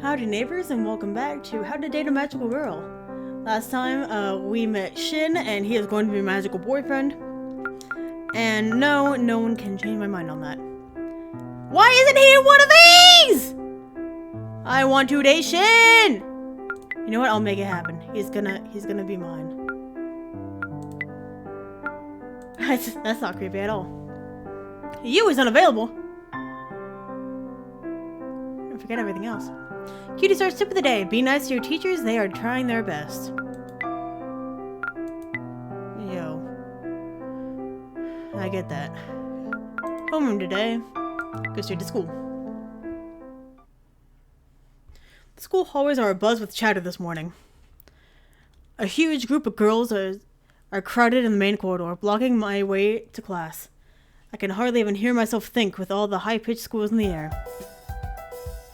Howdy Neighbors, and welcome back to How to Date a Magical Girl. Last time, we met Shin, and he is going to be my magical boyfriend. And no one can change my mind on that. Why isn't he in one of these? I want to date Shin! You know what? I'll make it happen. He's gonna be mine. That's not creepy at all. You is unavailable. And forget everything else. Cutie Star's tip of the day. Be nice to your teachers. They are trying their best. Yo. I get that. Homeroom today. Go straight to school. The school hallways are abuzz with chatter this morning. A huge group of girls are crowded in the main corridor, blocking my way to class. I can hardly even hear myself think with all the high-pitched squeals in the air.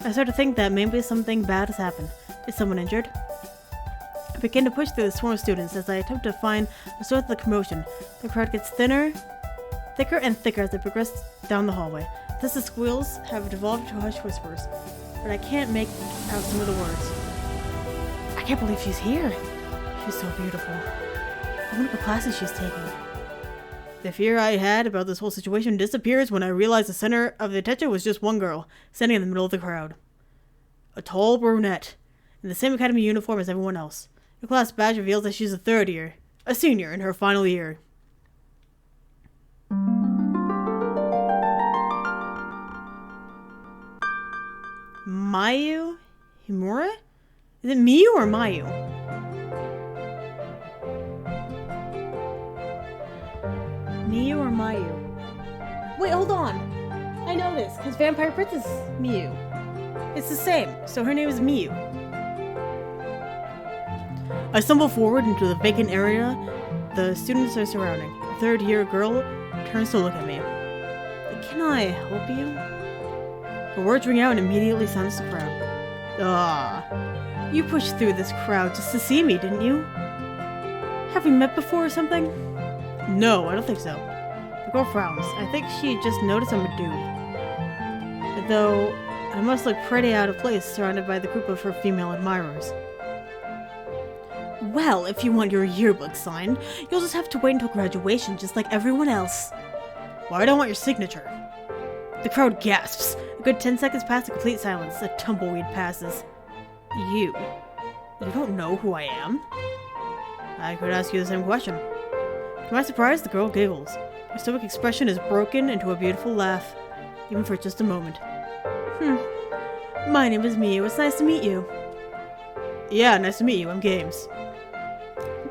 I start to think that maybe something bad has happened. Is someone injured? I begin to push through the swarm of students as I attempt to find a source of the commotion. The crowd gets thicker and thicker as I progress down the hallway. Thus the squeals have devolved to hushed whispers, but I can't make out some of the words. I can't believe she's here. She's so beautiful. I wonder what classes she's taking. The fear I had about this whole situation disappears when I realize the center of the attention was just one girl, standing in the middle of the crowd. A tall brunette, in the same academy uniform as everyone else. Her class badge reveals that she's a senior in her final year. Mayu? Himura? Is it Miyu or Mayu? Miyu or Mayu? Wait, hold on. I know this, because Vampire Princess is Miyu. It's the same, so her name is Miyu. I stumble forward into the vacant area the students are surrounding. A third-year girl turns to look at me. Can I help you? The words ring out and immediately silence the crowd. You pushed through this crowd just to see me, didn't you? Have we met before or something? No, I don't think so. The girl frowns. I think she just noticed I'm a dude. Though, I must look pretty out of place surrounded by the group of her female admirers. Well, if you want your yearbook signed, you'll just have to wait until graduation just like everyone else. Why do I want your signature? The crowd gasps. A good 10 seconds pass to complete silence. A tumbleweed passes. You don't know who I am? I could ask you the same question. To my surprise, the girl giggles. Her stoic expression is broken into a beautiful laugh, even for just a moment. My name is Miyu. It's nice to meet you. Yeah, nice to meet you. I'm Games.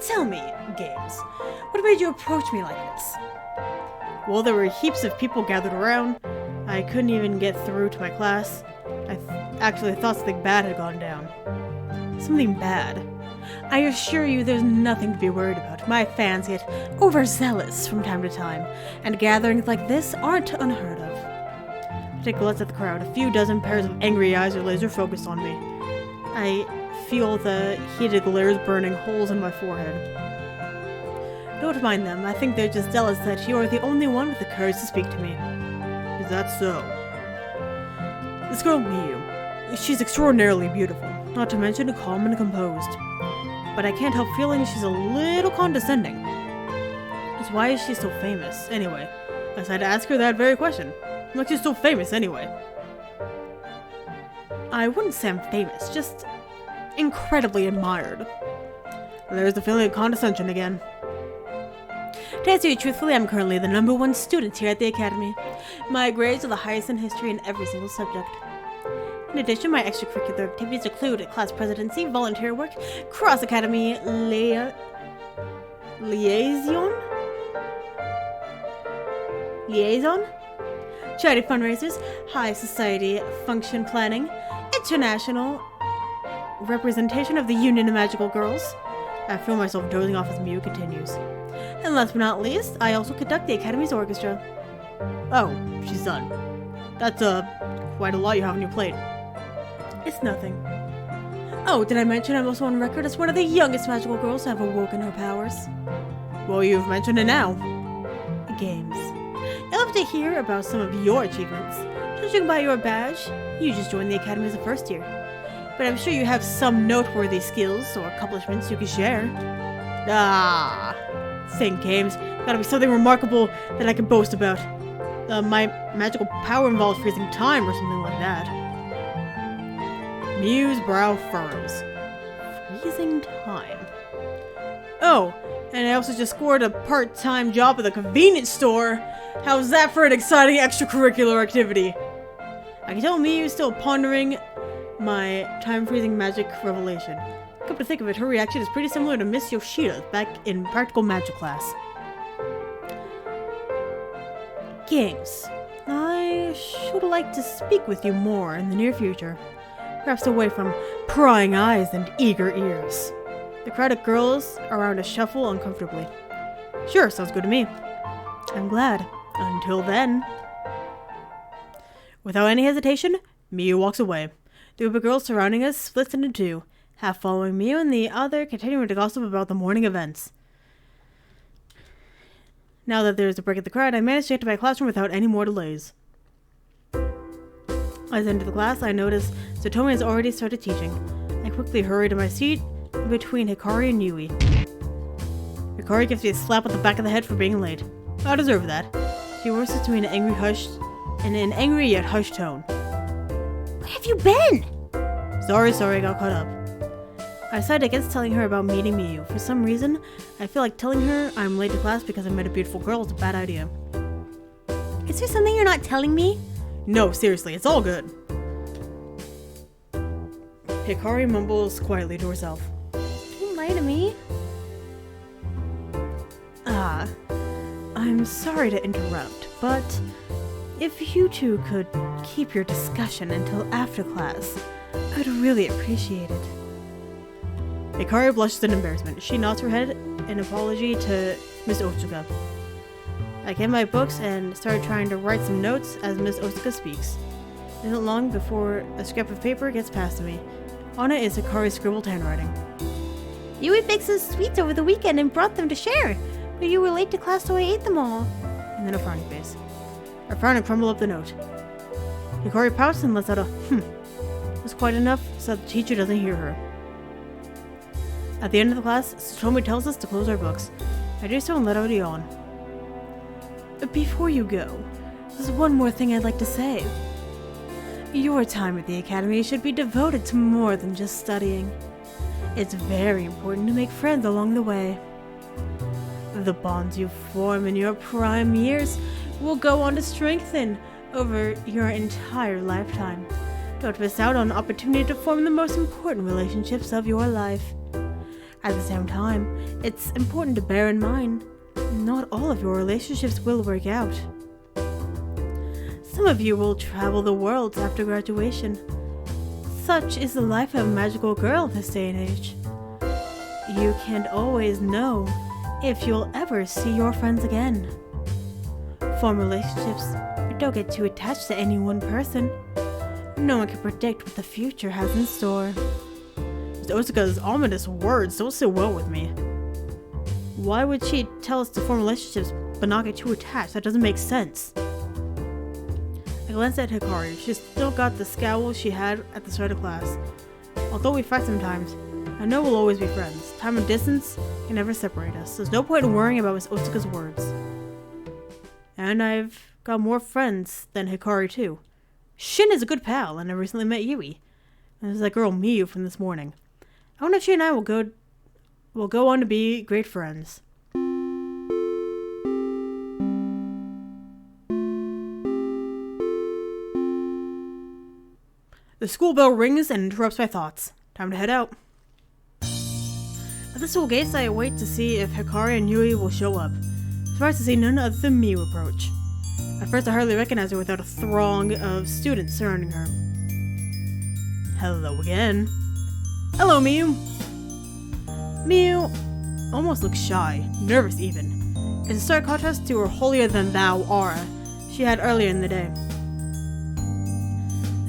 Tell me, Games, what made you approach me like this? Well, there were heaps of people gathered around. I couldn't even get through to my class. I actually thought something bad had gone down. Something bad? I assure you there's nothing to be worried about. My fans get overzealous from time to time, and gatherings like this aren't unheard of. I take a glance at the crowd. A few dozen pairs of angry eyes are laser focused on me. I feel the heated glares burning holes in my forehead. Don't mind them. I think they're just jealous that you're the only one with the courage to speak to me. Is that so? This girl, Miyu, she's extraordinarily beautiful, not to mention calm and composed. But I can't help feeling she's a little condescending. Just why is she so famous, anyway? I decided to ask her that very question. Like she's so famous, anyway. I wouldn't say I'm famous, just incredibly admired. There's the feeling of condescension again. To answer you truthfully, I'm currently the #1 student here at the Academy. My grades are the highest in history in every single subject. In addition, my extracurricular activities include class presidency, volunteer work, cross-academy liaison, charity fundraisers, high society function planning, international representation of the Union of Magical Girls. I feel myself dozing off as Miyu continues. And last but not least, I also conduct the Academy's orchestra. Oh, she's done. That's quite a lot you have on your plate. It's nothing. Oh, did I mention I'm also on record as one of the youngest magical girls to have awoken her powers? Well, you've mentioned it now. Games. I'd love to hear about some of your achievements. Judging by your badge, You just joined the academy as a first year. But I'm sure you have some noteworthy skills or accomplishments you can share. Think, Games. Gotta be something remarkable that I can boast about. My magical power involves freezing time or something like that. Mew's brow furrows. Freezing time. Oh, and I also just scored a part-time job at the convenience store. How's that for an exciting extracurricular activity? I can tell Mew's still pondering my time-freezing magic revelation. Come to think of it, her reaction is pretty similar to Miss Yoshida's back in practical magic class. Games. I should like to speak with you more in the near future. Perhaps away from prying eyes and eager ears. The crowd of girls around us shuffle uncomfortably. Sure, sounds good to me. I'm glad. Until then. Without any hesitation, Mew walks away. The group of girls surrounding us splits into two, half following Mew and the other continuing to gossip about the morning events. Now that there is a break in the crowd, I managed to get to my classroom without any more delays. As I enter the class, I notice Satomi has already started teaching. I quickly hurry to my seat between Hikari and Yui. Hikari gives me a slap on the back of the head for being late. I deserve that. She voices to me in an angry yet hushed tone. Where have you been? Sorry, I got caught up. I decided against telling her about meeting Miyu. For some reason, I feel like telling her I'm late to class because I met a beautiful girl is a bad idea. Is there something you're not telling me? No, seriously, it's all good. Hikari mumbles quietly to herself. Don't lie to me. I'm sorry to interrupt, but if you two could keep your discussion until after class, I'd really appreciate it. Hikari blushes in embarrassment. She nods her head in apology to Miss Otsuka. I get my books and start trying to write some notes as Miss Otsuka speaks. It isn't long before a scrap of paper gets passed to me. On it is Hikari's scribbled handwriting. Yui baked some sweets over the weekend and brought them to share, but you were late to class so I ate them all. And then a frowning face. I frown and crumble up the note. Hikari pouts and lets out a It's quite enough so that the teacher doesn't hear her. At the end of the class, Satomi tells us to close our books. I do so and let out a yawn. Before you go, there's one more thing I'd like to say. Your time at the academy should be devoted to more than just studying. It's very important to make friends along the way. The bonds you form in your prime years will go on to strengthen over your entire lifetime. Don't miss out on the opportunity to form the most important relationships of your life. At the same time, it's important to bear in mind, not all of your relationships will work out. Some of you will travel the world after graduation. Such is the life of a magical girl this day and age. You can't always know if you'll ever see your friends again. Form relationships, but don't get too attached to any one person. No one can predict what the future has in store. Miss Otsuka's ominous words don't sit well with me. Why would she tell us to form relationships but not get too attached? That doesn't make sense. I glanced at Hikari. She's still got the scowl she had at the start of class. Although we fight sometimes, I know we'll always be friends. Time and distance can never separate us. There's no point in worrying about Miss Otsuka's words. And I've got more friends than Hikari too. Shin is a good pal, and I recently met Yui. And there's that girl Miyu from this morning. I wonder if she and I will go on to be great friends. The school bell rings and interrupts my thoughts. Time to head out. At the school gates, I wait to see if Hikari and Yui will show up. Surprised to see none other than Miyu approach. At first, I hardly recognized her without a throng of students surrounding her. Hello again. Hello, Miyu. Miyu almost looks shy, nervous even. It's a stark contrast to her holier-than-thou aura she had earlier in the day.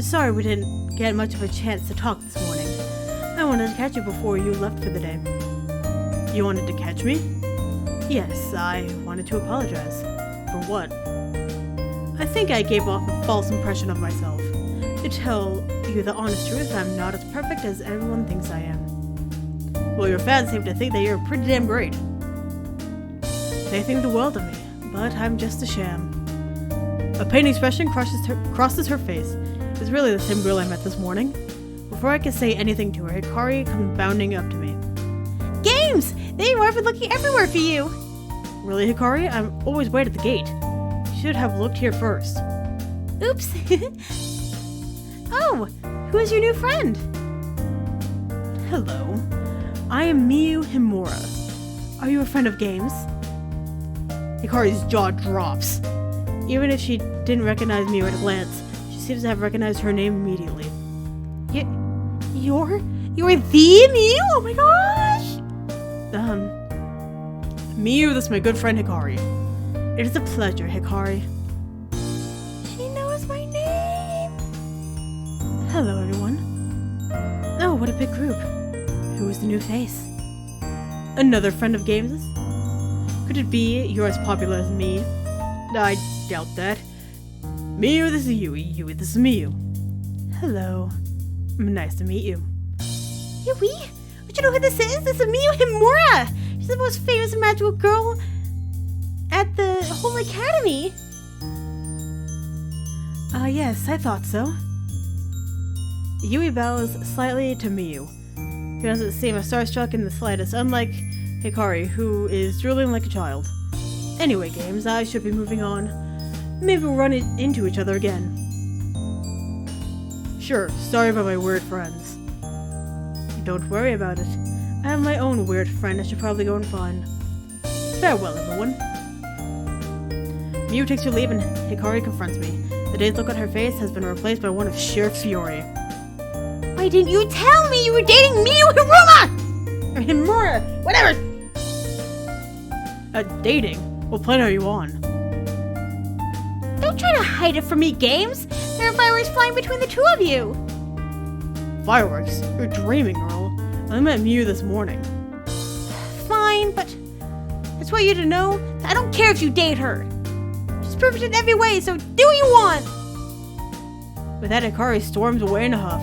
Sorry we didn't get much of a chance to talk this morning. I wanted to catch you before you left for the day. You wanted to catch me? Yes, I wanted to apologize. For what? I think I gave off a false impression of myself. To tell you the honest truth, I'm not as perfect as everyone thinks I am. Well, your fans seem to think that you're pretty damn great. They think the world of me, but I'm just a sham. A pained expression crosses her face. It's really the same girl I met this morning. Before I can say anything to her, Hikari comes bounding up to me. Games! There you are, I've been looking everywhere for you! Really, Hikari? I'm always wait at the gate. You should have looked here first. Oops! Oh, who is your new friend? Hello. I am Miyu Himura. Are you a friend of Games? Hikari's jaw drops. Even if she didn't recognize Miyu at a glance, she seems to have recognized her name immediately. You're the Miyu? Oh my gosh! Miyu, this is my good friend Hikari. It is a pleasure, Hikari. She knows my name! Hello, everyone. Oh, what a big group. Who is the new face? Another friend of Games'? Could it be you're as popular as me? I doubt that. Miyu, this is Yui. Yui, this is Miyu. Hello. Nice to meet you. Yui? Don't you know who this is? This is Miyu Himura! She's the most famous magical girl at the whole academy. Yes, I thought so. Yui bows slightly to Miyu. He doesn't seem starstruck in the slightest, unlike Hikari, who is drooling like a child. Anyway, Games, I should be moving on. Maybe we'll run into each other again. Sure, sorry about my weird friends. Don't worry about it. I have my own weird friend I should probably go and find. Farewell, everyone. Miyu takes her leave and Hikari confronts me. The dazed look on her face has been replaced by one of sheer fury. Why didn't you tell me you were dating Miyu Hiruma? Or Himura, whatever! Dating? What planet are you on? Don't try to hide it from me, Games! There are fireworks flying between the two of you! Fireworks? You're dreaming, girl. I met Miyu this morning. Fine, but I just want you to know that I don't care if you date her. She's perfect in every way, so do what you want! With that, Hikari storms away in a huff.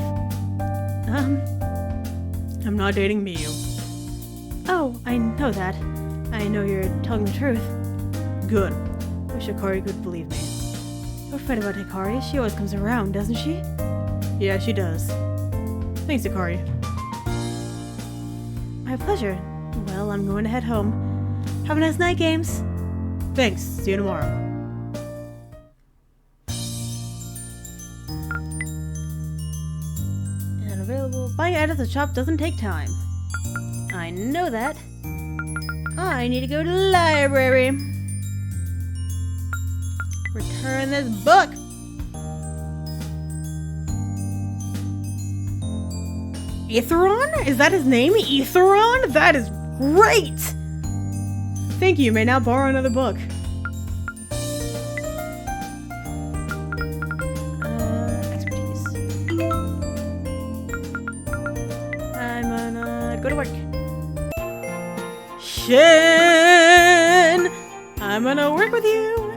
I'm not dating Miyu. Oh, I know that. I know you're telling the truth. Good. Wish Hikari could believe me. Don't fret about Hikari. She always comes around, doesn't she? Yeah, she does. Thanks, Hikari. My pleasure. Well, I'm going to head home. Have a nice night, Games. Thanks. See you tomorrow. Unavailable. Buying out of the shop doesn't take time. I know that. I need to go to the library. Return this book. Etheron? Is that his name? Etheron? That is great! Thank you. You may now borrow another book. Expertise. I'm gonna go to work. Shin! I'm gonna work with you.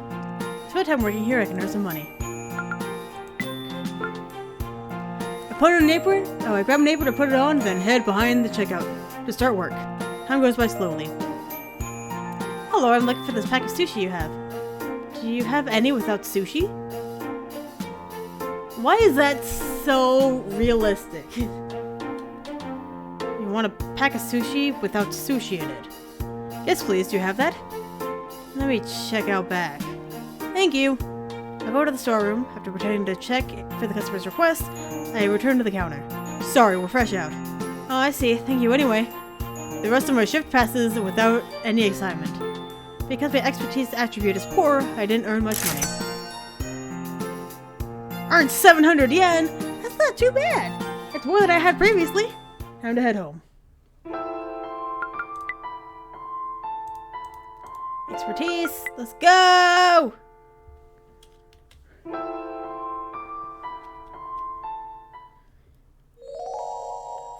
Spend time working here, I can earn some money. I grab an apron to put it on, then head behind the checkout to start work. Time goes by slowly. Hello, I'm looking for this pack of sushi you have. Do you have any without sushi? Why is that so realistic? You want a pack of sushi without sushi in it? Yes, please. Do you have that? Let me check out back. Thank you. I go to the storeroom. After pretending to check for the customer's request, I return to the counter. Sorry, we're fresh out. Oh, I see. Thank you anyway. The rest of my shift passes without any excitement. Because my expertise attribute is poor, I didn't earn much money. Earned 700 yen? That's not too bad. It's more than I had previously. Time to head home. Expertise. Let's go!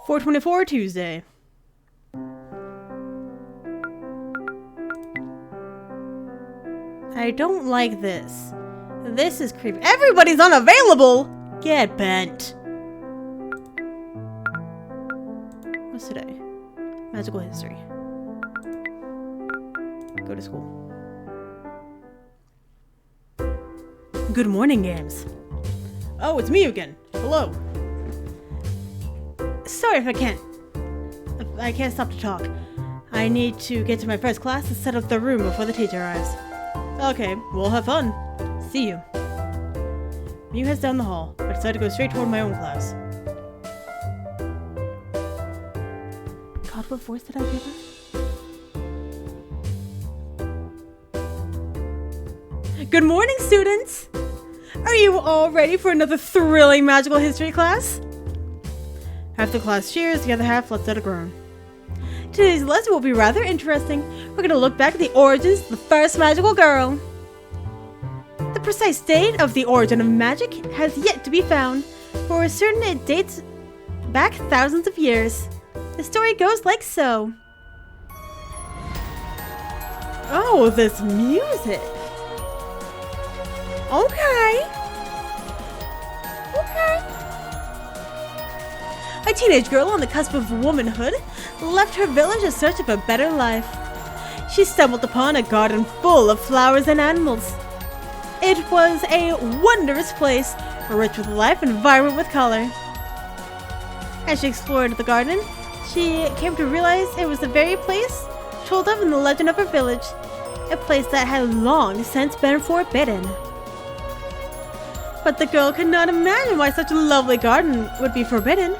$4.24 Tuesday. I don't like this. This is creepy. Everybody's unavailable! Get bent. What's today? Magical history. Go to school. Good morning, Games. Oh, it's me again. Hello. Sorry if I can't stop to talk. I need to get to my first class and set up the room before the teacher arrives. Okay, we'll have fun. See you. Mew heads down the hall, but decided to go straight toward my own class. God, what voice did I give her? Good morning, students! Are you all ready for another thrilling magical history class? Half the class cheers, the other half lets out a groan. Today's lesson will be rather interesting. We're going to look back at the origins of the first magical girl. The precise date of the origin of magic has yet to be found. For we're certain it dates back thousands of years. The story goes like so. Oh, this music. Okay. A teenage girl on the cusp of womanhood left her village in search of a better life. She stumbled upon a garden full of flowers and animals. It was a wondrous place, rich with life and vibrant with color. As she explored the garden, she came to realize it was the very place told of in the legend of her village, a place that had long since been forbidden. But the girl could not imagine why such a lovely garden would be forbidden.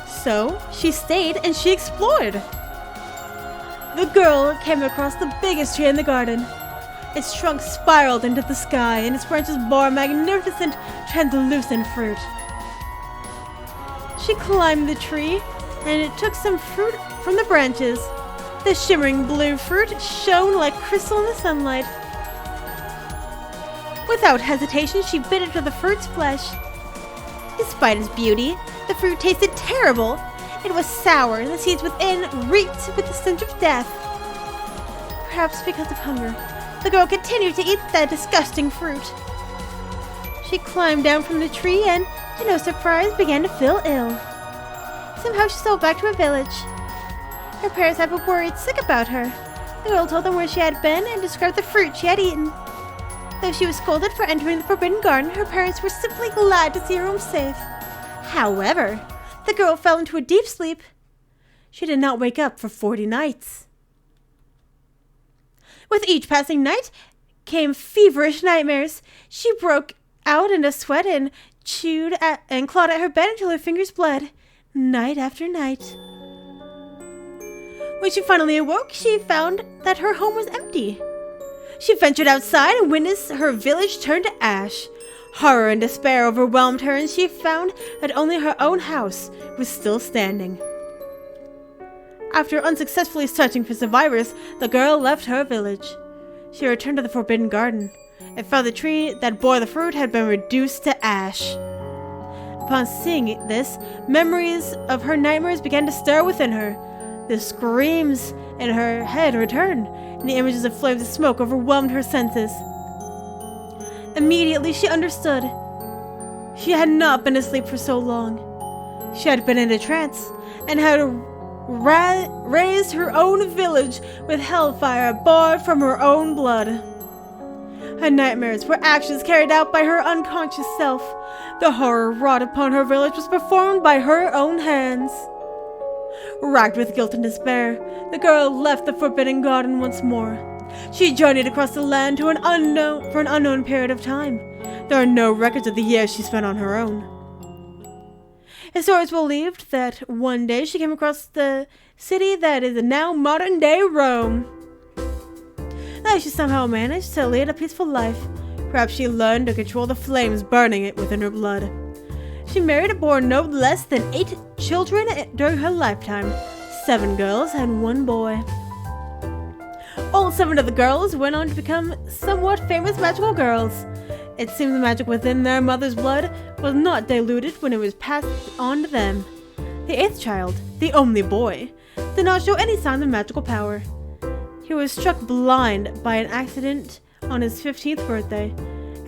So, she stayed and she explored. The girl came across the biggest tree in the garden. Its trunk spiraled into the sky and its branches bore magnificent, translucent fruit. She climbed the tree and it took some fruit from the branches. The shimmering blue fruit shone like crystal in the sunlight. Without hesitation, she bit into the fruit's flesh. Despite its beauty, the fruit tasted terrible. It was sour, and the seeds within reeked with the stench of death. Perhaps because of hunger, the girl continued to eat that disgusting fruit. She climbed down from the tree and, to no surprise, began to feel ill. Somehow she stole back to her village. Her parents had been worried sick about her. The girl told them where she had been and described the fruit she had eaten. Though she was scolded for entering the Forbidden Garden, her parents were simply glad to see her home safe. However, the girl fell into a deep sleep. She did not wake up for 40 nights. With each passing night came feverish nightmares. She broke out in a sweat and chewed at and clawed at her bed until her fingers bled, night after night. When she finally awoke, she found that her home was empty. She ventured outside and witnessed her village turn to ash. Horror and despair overwhelmed her, and she found that only her own house was still standing. After unsuccessfully searching for survivors, the girl left her village. She returned to the Forbidden Garden and found the tree that bore the fruit had been reduced to ash. Upon seeing this, memories of her nightmares began to stir within her. The screams in her head returned, and the images of flames and smoke overwhelmed her senses. Immediately she understood. She had not been asleep for so long. She had been in a trance, and had raised her own village with hellfire born from her own blood. Her nightmares were actions carried out by her unconscious self. The horror wrought upon her village was performed by her own hands. Racked with guilt and despair, the girl left the Forbidden Garden once more. She journeyed across the land for an unknown period of time. There are no records of the years she spent on her own. Historians believed that one day she came across the city that is now modern-day Rome. That she somehow managed to lead a peaceful life. Perhaps she learned to control the flames burning it within her blood. She married and bore no less than 8 children during her lifetime, 7 girls and 1 boy. All 7 of the girls went on to become somewhat famous magical girls. It seemed the magic within their mother's blood was not diluted when it was passed on to them. The 8th child, the only boy, did not show any signs of magical power. He was struck blind by an accident on his 15th birthday,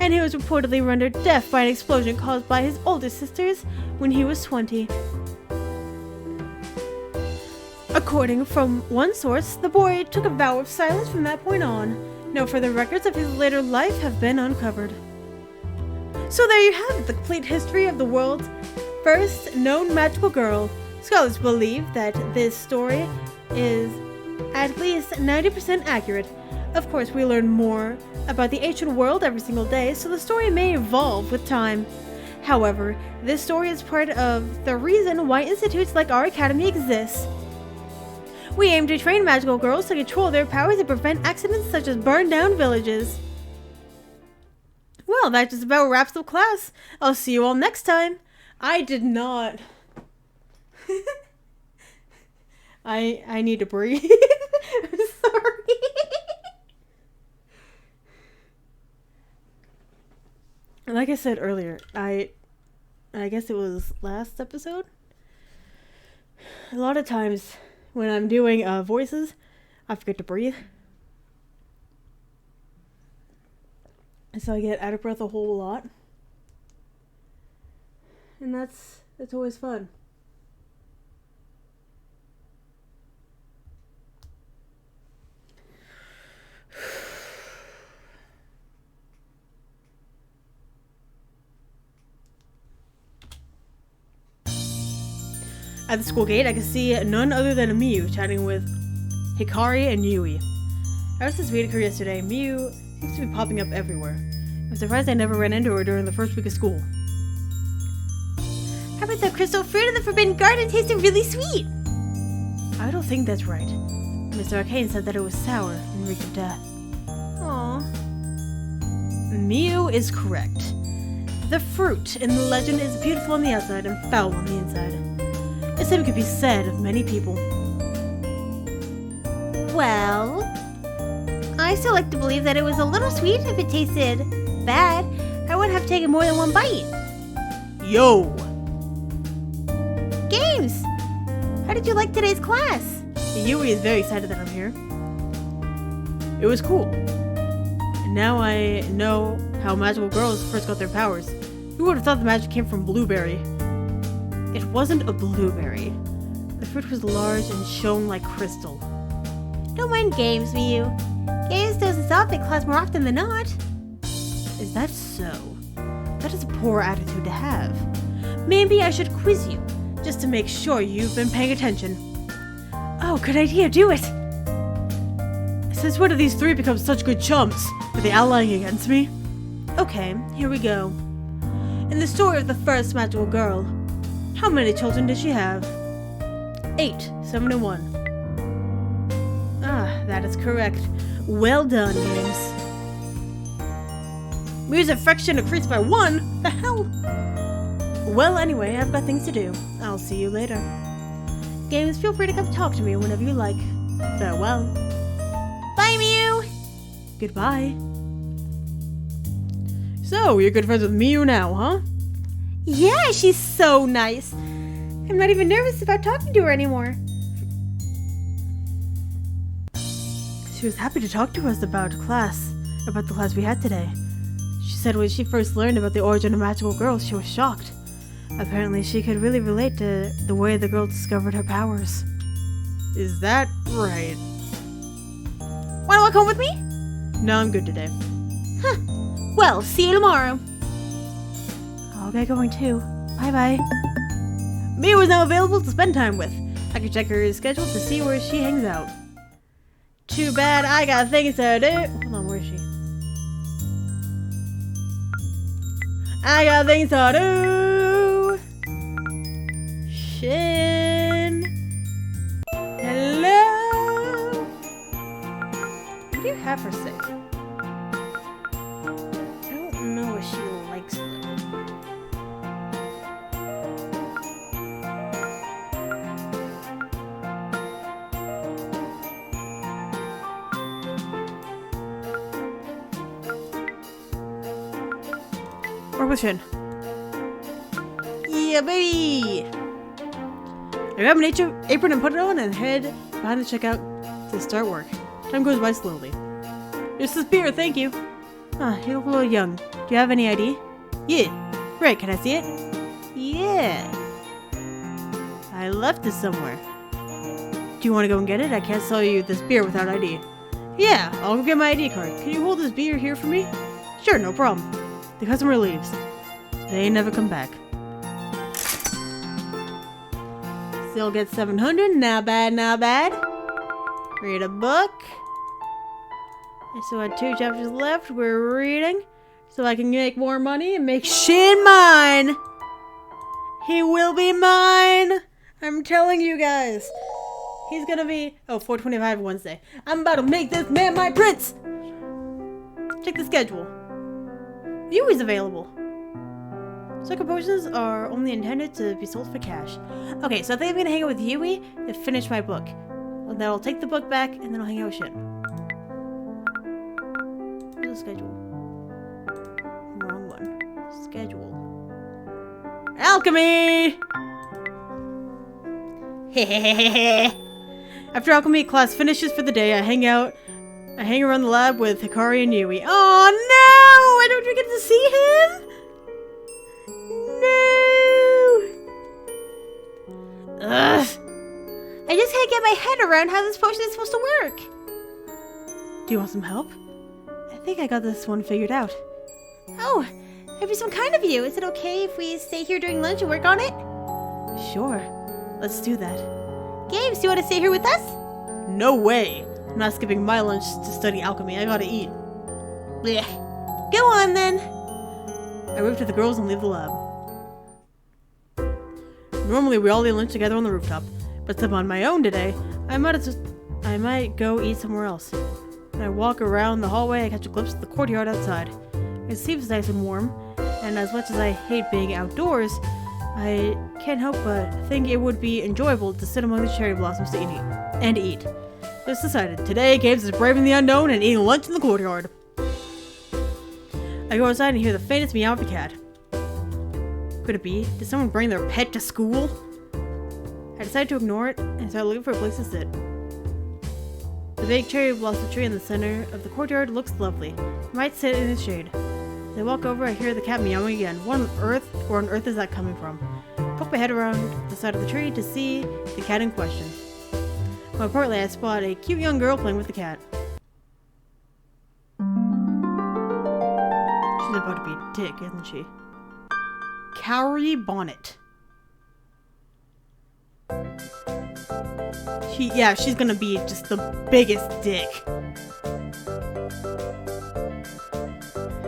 and he was reportedly rendered deaf by an explosion caused by his older sisters when he was 20. According from one source, the boy took a vow of silence from that point on. No further records of his later life have been uncovered. So there you have it, the complete history of the world's first known magical girl. Scholars believe that this story is at least 90% accurate. Of course, we learn more about the ancient world every single day, so the story may evolve with time. However, this story is part of the reason why institutes like our academy exist. We aim to train magical girls to control their powers and prevent accidents such as burn down villages. Well, that just about wraps up class. I'll see you all next time. I did not. I need to breathe. I'm sorry. Like I said earlier, I guess it was last episode. A lot of times when I'm doing voices, I forget to breathe. And so I get out of breath a whole lot. And that's always fun. At the school gate, I could see none other than Miyu chatting with Hikari and Yui. Ever since meeting her yesterday, Miyu seems to be popping up everywhere. I'm surprised I never ran into her during the first week of school. How about the crystal fruit in the Forbidden Garden tasted really sweet? I don't think that's right. Mr. Arcane said that it was sour and reeked of death. Aww. Miyu is correct. The fruit in the legend is beautiful on the outside and foul on the inside. The same could be said of many people. Well, I still like to believe that it was a little sweet. If it tasted bad, I wouldn't have taken more than one bite. Yo! Games! How did you like today's class? Yui is very excited that I'm here. It was cool. And now I know how magical girls first got their powers. Who would have thought the magic came from blueberry? It wasn't a blueberry. The fruit was large and shone like crystal. Don't mind games, Miyu. Games doesn't stop in class more often than not. Is that so? That is a poor attitude to have. Maybe I should quiz you, just to make sure you've been paying attention. Oh, good idea, do it! Since when did these three become such good chums? Are they allying against me? Okay, here we go. In the story of the first magical girl, how many children did she have? 8, 7, and 1. Ah, that is correct. Well done, Games. Miyu's affection increased by 1? The hell? Well, anyway, I've got things to do. I'll see you later. Games, feel free to come talk to me whenever you like. Farewell. Bye, Miyu! Goodbye. So, you're good friends with Miyu now, huh? Yeah, she's so nice. I'm not even nervous about talking to her anymore. She was happy to talk to us about the class we had today. She said when she first learned about the origin of magical girls, she was shocked. Apparently, she could really relate to the way the girl discovered her powers. Is that right? Wanna walk home with me? No, I'm good today. Huh. Well, see you tomorrow. I'll get going too. Bye-bye. Miyu is now available to spend time with. I can check her schedule to see where she hangs out. Too bad I got things to do. Hold on, where is she? I got things to do. Shin. Hello. What do you have her say? I don't know if she likes it. Work with Shin. Yeah, baby! I grab an apron and put it on and head behind the checkout to start work. Time goes by slowly. Just this beer, thank you. You look a little young. Do you have any ID? Yeah. Great, can I see it? Yeah. I left it somewhere. Do you want to go and get it? I can't sell you this beer without ID. Yeah, I'll go get my ID card. Can you hold this beer here for me? Sure, no problem. The customer leaves. They never come back. Still get 700. Not bad, not bad. Read a book. I still had 2 chapters left. We're reading. So I can make more money and make Shin mine. He will be mine. I'm telling you guys. He's gonna be... Oh, 4:25 Wednesday. I'm about to make this man my prince. Check the schedule. Yui's available. Sucker potions are only intended to be sold for cash. Okay, so I think I'm gonna hang out with Yui and finish my book. And then I'll take the book back and then I'll hang out with Shin. Where's the schedule? Wrong one. Schedule. Alchemy! After alchemy class finishes for the day, I hang around the lab with Hikari and Yui. Oh no! I don't get to see him? No! Ugh! I just can't get my head around how this potion is supposed to work. Do you want some help? I think I got this one figured out. Oh, that'd be so kind of you. Is it okay if we stay here during lunch and work on it? Sure. Let's do that. Games, do you want to stay here with us? No way. I'm not skipping my lunch to study alchemy. I gotta eat. Blech. Go on then. I wave to the girls and leave the lab. Normally we all eat lunch together on the rooftop, but since I'm on my own today, I might go eat somewhere else. When I walk around the hallway, I catch a glimpse of the courtyard outside. It seems nice and warm, and as much as I hate being outdoors, I can't help but think it would be enjoyable to sit among the cherry blossoms to eat. So it's decided. Today, Games is braving the unknown and eating lunch in the courtyard. I go outside and hear the faintest meow of a cat. Could it be? Did someone bring their pet to school? I decide to ignore it and start looking for a place to sit. The big cherry blossom tree in the center of the courtyard looks lovely. I might sit in its shade. As I walk over, I hear the cat meowing again. Where on earth is that coming from? I poke my head around the side of the tree to see the cat in question. More importantly, I spot a cute young girl playing with the cat. She's about to be a dick, isn't she? Cowrie Bonnet. She's gonna be just the biggest dick.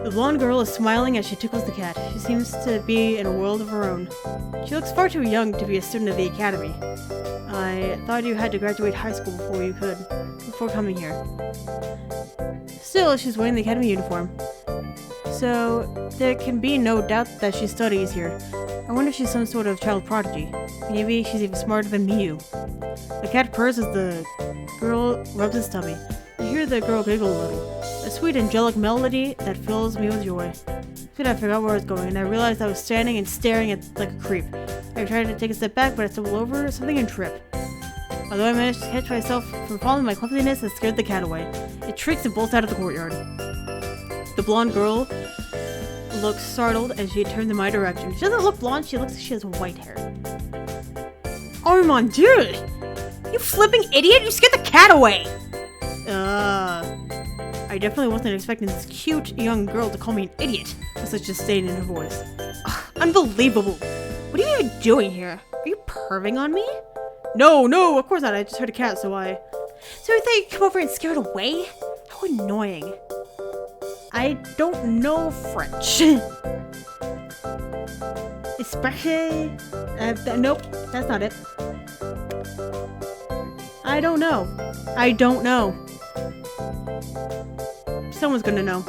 The blonde girl is smiling as she tickles the cat. She seems to be in a world of her own. She looks far too young to be a student of the academy. I thought you had to graduate high school before coming here. Still, she's wearing the academy uniform. So, there can be no doubt that she studies here. I wonder if she's some sort of child prodigy. Maybe she's even smarter than Miyu. The cat purrs as the girl rubs his tummy. I hear the girl giggle a little. A sweet angelic melody that fills me with joy. Soon I forgot where I was going, and I realized I was standing and staring at like a creep. I tried to take a step back, but I stumbled over something and tripped. Although I managed to catch myself from falling, my clumsiness has scared the cat away. It shrieks and bolts out of the courtyard. The blonde girl looks startled as she turns in my direction. She doesn't look blonde, she looks like she has white hair. Oh mon dieu! You flipping idiot! You scared the cat away! I definitely wasn't expecting this cute young girl to call me an idiot with such disdain in her voice. Ugh, unbelievable! What are you even doing here? Are you perving on me? No, of course not. I just heard a cat, so I thought you'd come over and scare it away? How annoying. I don't know French. Especially... nope, that's not it. I don't know. Someone's gonna know.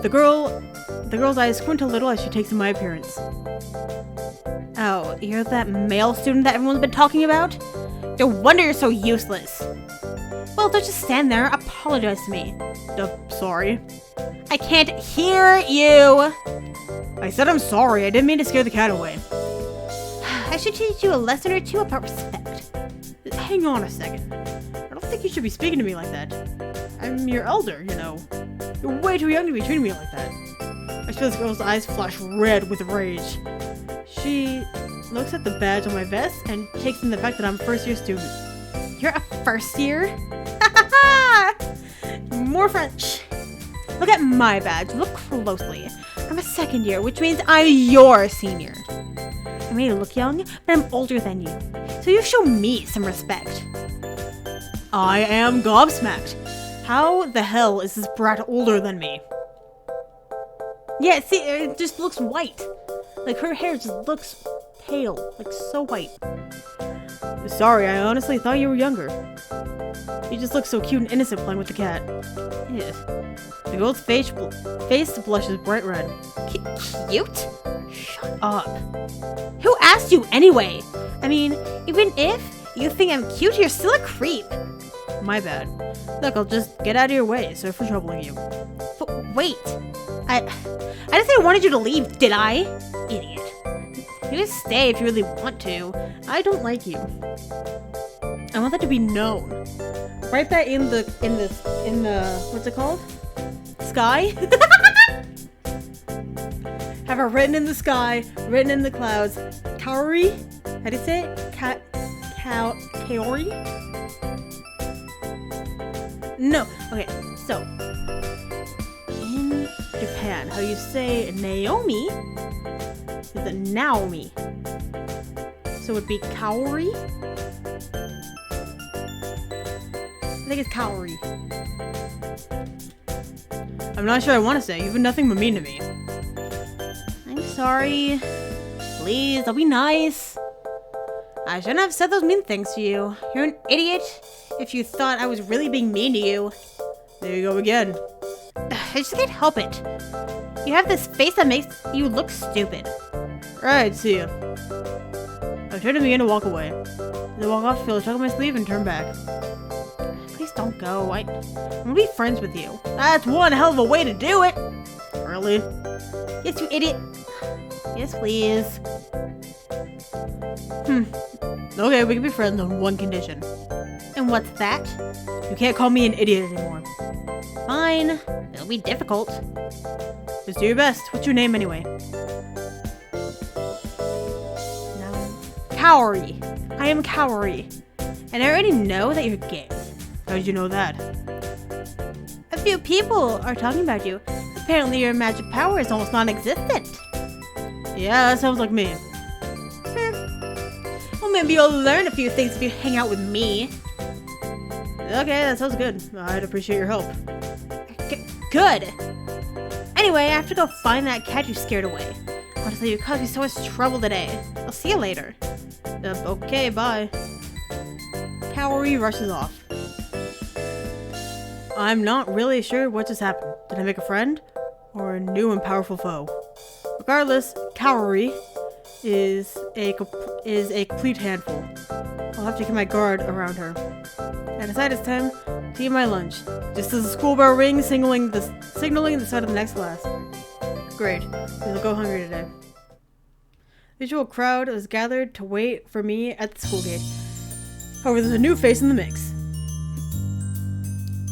The girl's eyes squint a little as she takes in my appearance. Oh, you're that male student that everyone's been talking about? No wonder you're so useless. Well, don't just stand there. Apologize to me. Sorry. I can't hear you. I said I'm sorry. I didn't mean to scare the cat away. I should teach you a lesson or two about respect. Hang on a second. I don't think you should be speaking to me like that. I'm your elder, you know. You're way too young to be treating me like that. I feel this girl's eyes flash red with rage. She looks at the badge on my vest and takes in the fact that I'm a first-year student. You're a first year? More French. Look at my badge. Look closely. I'm a second year, which means I'm your senior. I may look young, but I'm older than you. So you show me some respect. I am gobsmacked. How the hell is this brat older than me? Yeah, see, it just looks white. Like, her hair just looks pale. Like, so white. Sorry, I honestly thought you were younger. You just look so cute and innocent playing with the cat. Yeah. The girl's face blushes bright red. Cute? Shut up. Who asked you anyway? I mean, even if you think I'm cute, you're still a creep. My bad. Look, I'll just get out of your way. Sorry for troubling you. But wait. I didn't say I wanted you to leave, did I? Idiot. You just stay if you really want to. I don't like you. I want that to be known. Write that in the what's it called? Sky? Have it written in the sky, written in the clouds. Kaori? How do you say it? Kaori? No. Okay, so in Japan, how you say Naomi is it Naomi. So it would be Kaori? I think it's Kaori. I'm not sure I want to say. You've been nothing but mean to me. I'm sorry. Please, I'll be nice. I shouldn't have said those mean things to you. You're an idiot if you thought I was really being mean to you. There you go again. I just can't help it. You have this face that makes you look stupid. Right, see ya. I turned to begin to walk away. As I walk off, feel a tug on my sleeve and turn back. Please don't go. I'm gonna be friends with you. That's one hell of a way to do it. Really? Yes, you idiot. Yes, please. Okay, we can be friends on one condition. And what's that? You can't call me an idiot anymore. Fine. It'll be difficult. Just do your best. What's your name anyway? No. Kaori. I am Kaori. And I already know that you're gay. How did you know that? A few people are talking about you. Apparently your magic power is almost non-existent. Yeah, that sounds like me. Well, maybe you'll learn a few things if you hang out with me. Okay, that sounds good. I'd appreciate your help. Good. Anyway, I have to go find that cat you scared away. Honestly, you caused me so much trouble today. I'll see you later. Okay, bye. Kaori rushes off. I'm not really sure what just happened. Did I make a friend? Or a new and powerful foe? Regardless, Kaori is a complete handful. I'll have to keep my guard around her. I decide it's time to eat my lunch. Just as the school bell rings, signaling the start of the next class. Great. We'll go hungry today. The usual crowd is gathered to wait for me at the school gate. However, there's a new face in the mix.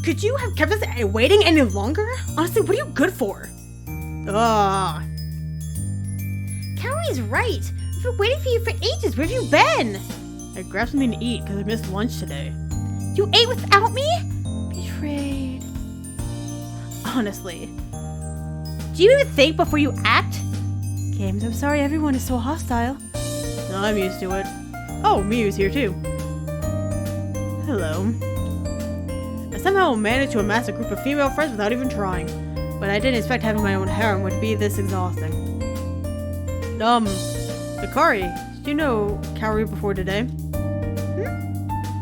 Could you have kept us waiting any longer? Honestly, what are you good for? Kaori's right. We've been waiting for you for ages. Where have you been? I grabbed something to eat because I missed lunch today. You ate without me? Betrayed. Honestly. Do you even think before you act? Games, I'm sorry everyone is so hostile. No, I'm used to it. Oh, Miyu's here too. Hello. I somehow managed to amass a group of female friends without even trying. But I didn't expect having my own harem would be this exhausting. Hikari, did you know Kaori before today?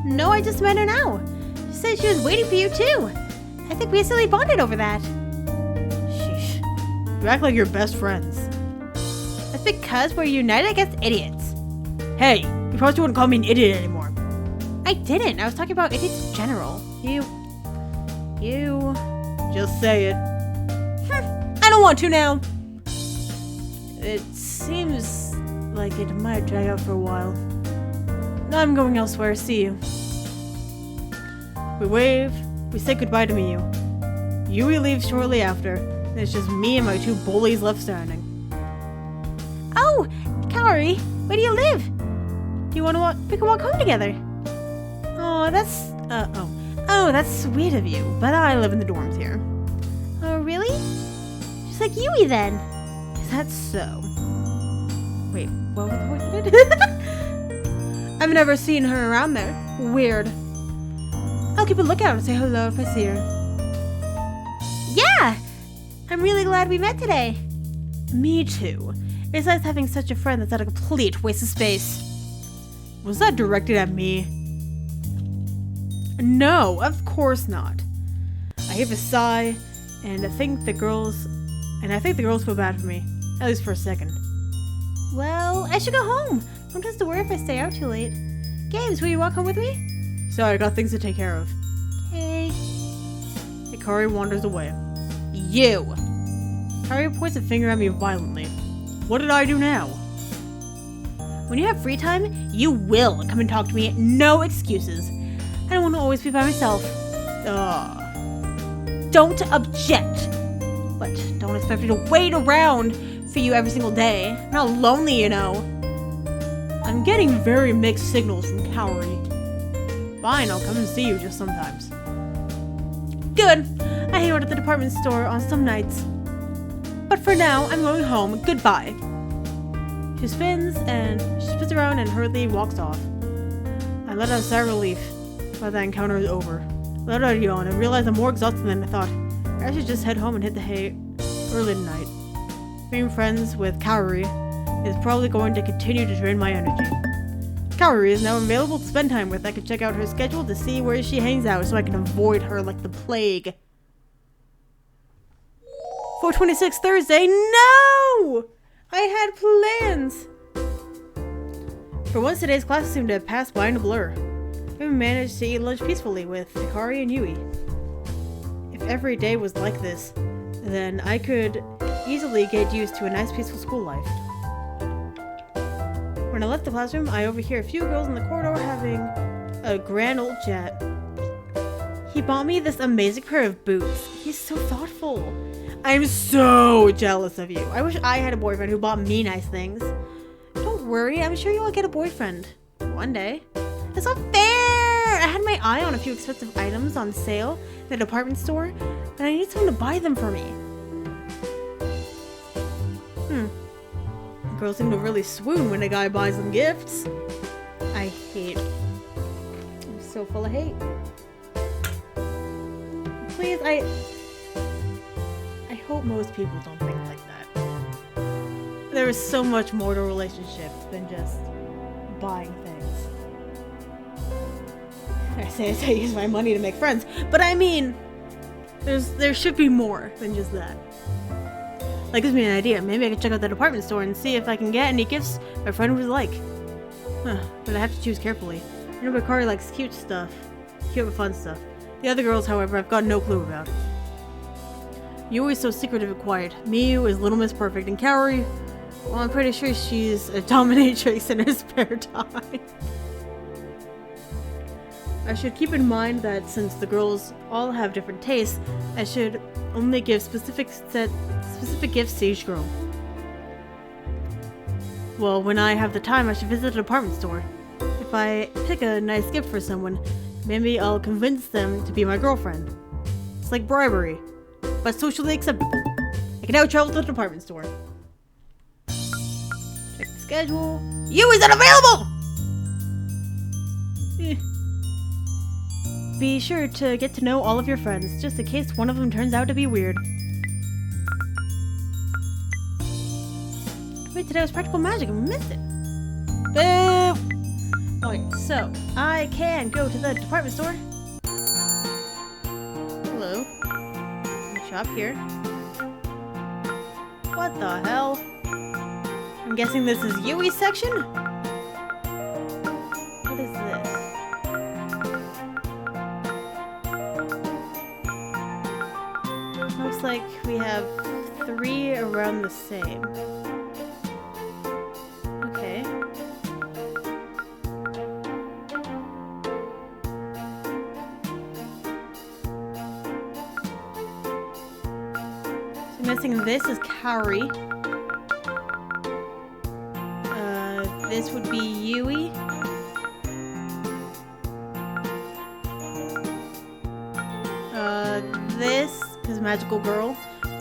No, I just met her now. She said she was waiting for you too. I think we instantly bonded over that. Sheesh. You act like you're best friends. That's because we're united against idiots. Hey, you probably wouldn't call me an idiot anymore. I didn't. I was talking about idiots in general. You. Just say it. I don't want to now. It seems like it might drag out for a while. Now I'm going elsewhere. See you. We wave. We say goodbye to Miyu. Yui leaves shortly after. And it's just me and my two bullies left standing. Oh, Kaori, where do you live? Do you want to we can walk home together? Oh, that's sweet of you, but I live in the dorms here. Oh, really? Just like Yui then. Is that so? Wait, what was the voice I did? I've never seen her around there. Weird. I'll keep a lookout and say hello if I see her. Yeah! I'm really glad we met today. Me too. It's nice having such a friend that's not a complete waste of space. Was that directed at me? No, of course not. I heave a sigh, and I think the girls feel bad for me, at least for a second. Well, I should go home. Don't have to worry if I stay out too late. Games, will you walk home with me? Sorry, I got things to take care of. Okay. Hikari wanders away. You! Hikari points a finger at me violently. What did I do now? When you have free time, you will come and talk to me. No excuses. I don't want to always be by myself. Don't object. But don't expect me to wait around for you every single day. I'm not lonely, you know. I'm getting very mixed signals from Kaori. Fine, I'll come and see you just sometimes. Good. I hang out at the department store on some nights. But for now, I'm going home. Goodbye. She spins around and hurriedly walks off. I let out a sigh of relief, but that encounter is over. I let out a yawn and realized I'm more exhausted than I thought. I should just head home and hit the hay early tonight. Being friends with Kaori is probably going to continue to drain my energy. Kaori is now available to spend time with. I can check out her schedule to see where she hangs out so I can avoid her like the plague. 4/26 Thursday? No! I had plans! For once, today's class seemed to pass by in a blur. I even managed to eat lunch peacefully with Hikari and Yui. If every day was like this, then I could easily get used to a nice peaceful school life. When I left the classroom, I overhear a few girls in the corridor having a grand old chat. He bought me this amazing pair of boots. He's so thoughtful. I'm so jealous of you. I wish I had a boyfriend who bought me nice things. Don't worry, I'm sure you'll get a boyfriend. One day. That's not fair! I had my eye on a few expensive items on sale in the department store, and I need someone to buy them for me. Girls seem to really swoon when a guy buys them gifts. I hate. I'm so full of hate. Please, I hope most people don't think like that. There is so much more to relationships than just buying things. I say I use my money to make friends, but I mean, there should be more than just that. That gives me an idea. Maybe I can check out the department store and see if I can get any gifts my friend would like. But I have to choose carefully. I know Hikari likes cute stuff. Cute and fun stuff. The other girls, however, I've got no clue about. Yui's so secretive and quiet. Miyu is Little Miss Perfect, and Kaori, well, I'm pretty sure she's a dominatrix in her spare time. I should keep in mind that since the girls all have different tastes, I should only give specific gifts to each girl. Well, when I have the time, I should visit a department store. If I pick a nice gift for someone, maybe I'll convince them to be my girlfriend. It's like bribery, but socially acceptable. I can now travel to the department store. Check the schedule. Yui's unavailable! Be sure to get to know all of your friends, just in case one of them turns out to be weird. Wait, today was practical magic and we missed it. Boo! Okay, so I can go to the department store. Hello. Shop here. What the hell? I'm guessing this is Yui's section? What is this? Looks like we have 3 around the same. Okay. missing this is Kaori. This would be Yui. This is Magical Girl.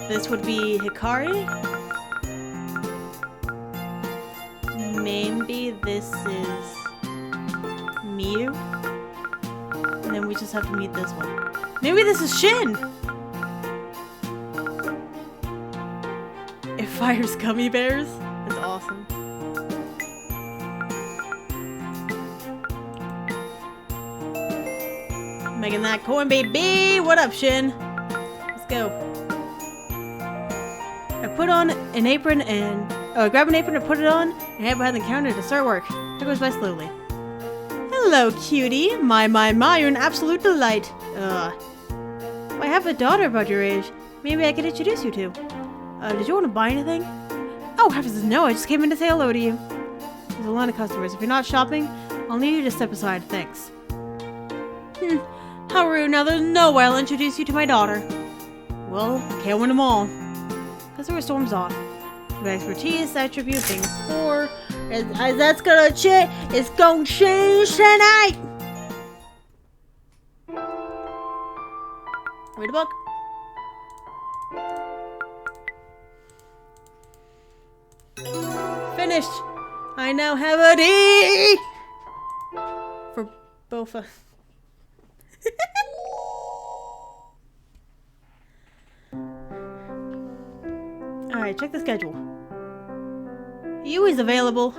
This would be Hikari. Maybe this is Miyu. And then we just have to meet this one. Maybe this is Shin! It fires gummy bears? That's awesome. Making that coin, baby! What up, Shin? Let's go. I put on an apron and... Oh, I grab an apron and put it on and head behind the counter to start work. It goes by slowly. Hello, cutie. My, you're an absolute delight. I have a daughter about your age. Maybe I could introduce you to. Did you want to buy anything? Oh, heavens no, I just came in to say hello to you. There's a lot of customers. If you're not shopping, I'll need you to step aside. Thanks. How rude. Now there's no way I'll introduce you to my daughter. Well, can't win them all. Customer storms off. With expertise, attribute, being poor. That's gonna change. It's gonna change tonight. Read a book. Finished. I now have a D for Bofa. Alright, check the schedule. Yui's available.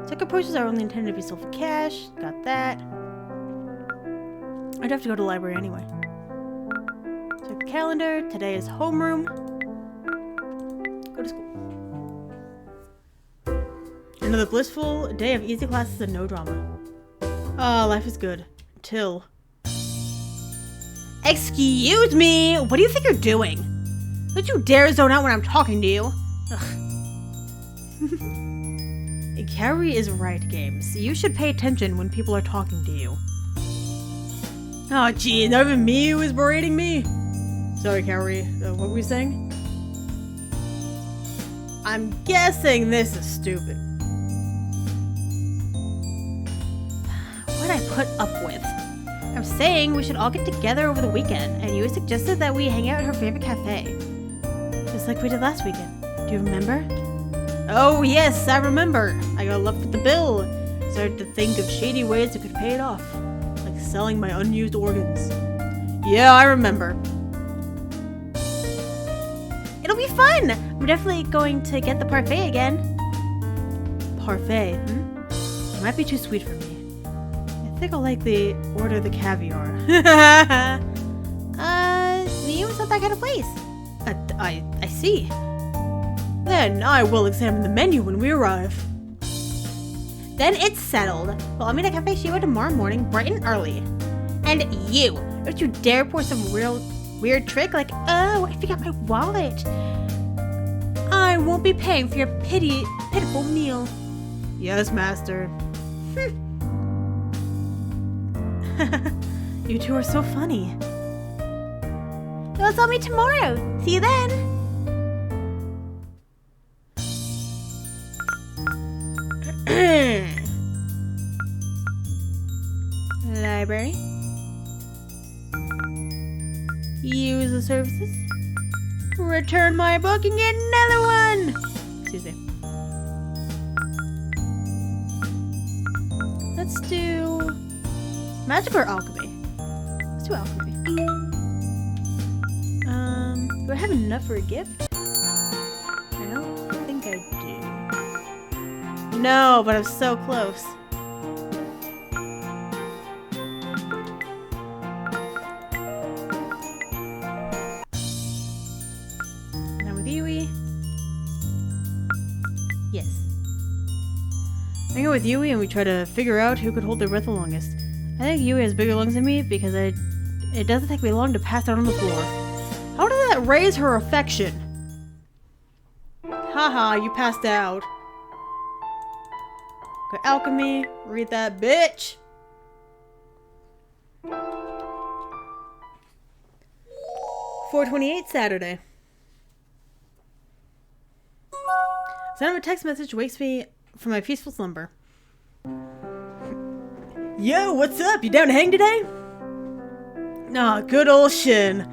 Check approaches are only intended to be sold for cash. Got that. I'd have to go to the library anyway. Check the calendar. Today is homeroom. Go to school. Another blissful day of easy classes and no drama. Ah, life is good. Till. Excuse me! What do you think you're doing? Don't you dare zone out when I'm talking to you. Ugh. Kaori is right, Games. You should pay attention when people are talking to you. Oh, gee, not even me who is berating me. Sorry, Kaori. What were we saying? I'm guessing this is stupid. What I put up with? I'm saying we should all get together over the weekend, and you suggested that we hang out at her favorite cafe. Just like we did last weekend. Do you remember? Oh yes, I remember. I got left with the bill. Started to think of shady ways I could pay it off. Like selling my unused organs. Yeah, I remember. It'll be fun! I'm definitely going to get the parfait again. Parfait, It might be too sweet for me. I think I'll order the caviar. New is not that kind of place. I see. Then I will examine the menu when we arrive. Then it's settled. Well, I'll meet at Cafe Shiva tomorrow morning, bright and early. And you, don't you dare pour some real weird trick like, oh, I forgot my wallet. I won't be paying for your pitiful meal. Yes, master. You two are so funny. Let's all meet tomorrow. See you then. Library. Use the services. Return my book and get another one. Excuse me. Let's do magic or alchemy. Let's do alchemy. Do I have enough for a gift? I don't think I do. No, but I'm so close. Now with Yui. Yes. I go with Yui and we try to figure out who could hold their breath the longest. I think Yui has bigger lungs than me because it doesn't take me long to pass out on the floor. How did that raise her affection? Haha, you passed out. Okay, alchemy. Read that, bitch. $4:28 Saturday. Sound of a text message wakes me from my peaceful slumber. Yo, what's up? You down to hang today? Nah, good old Shin.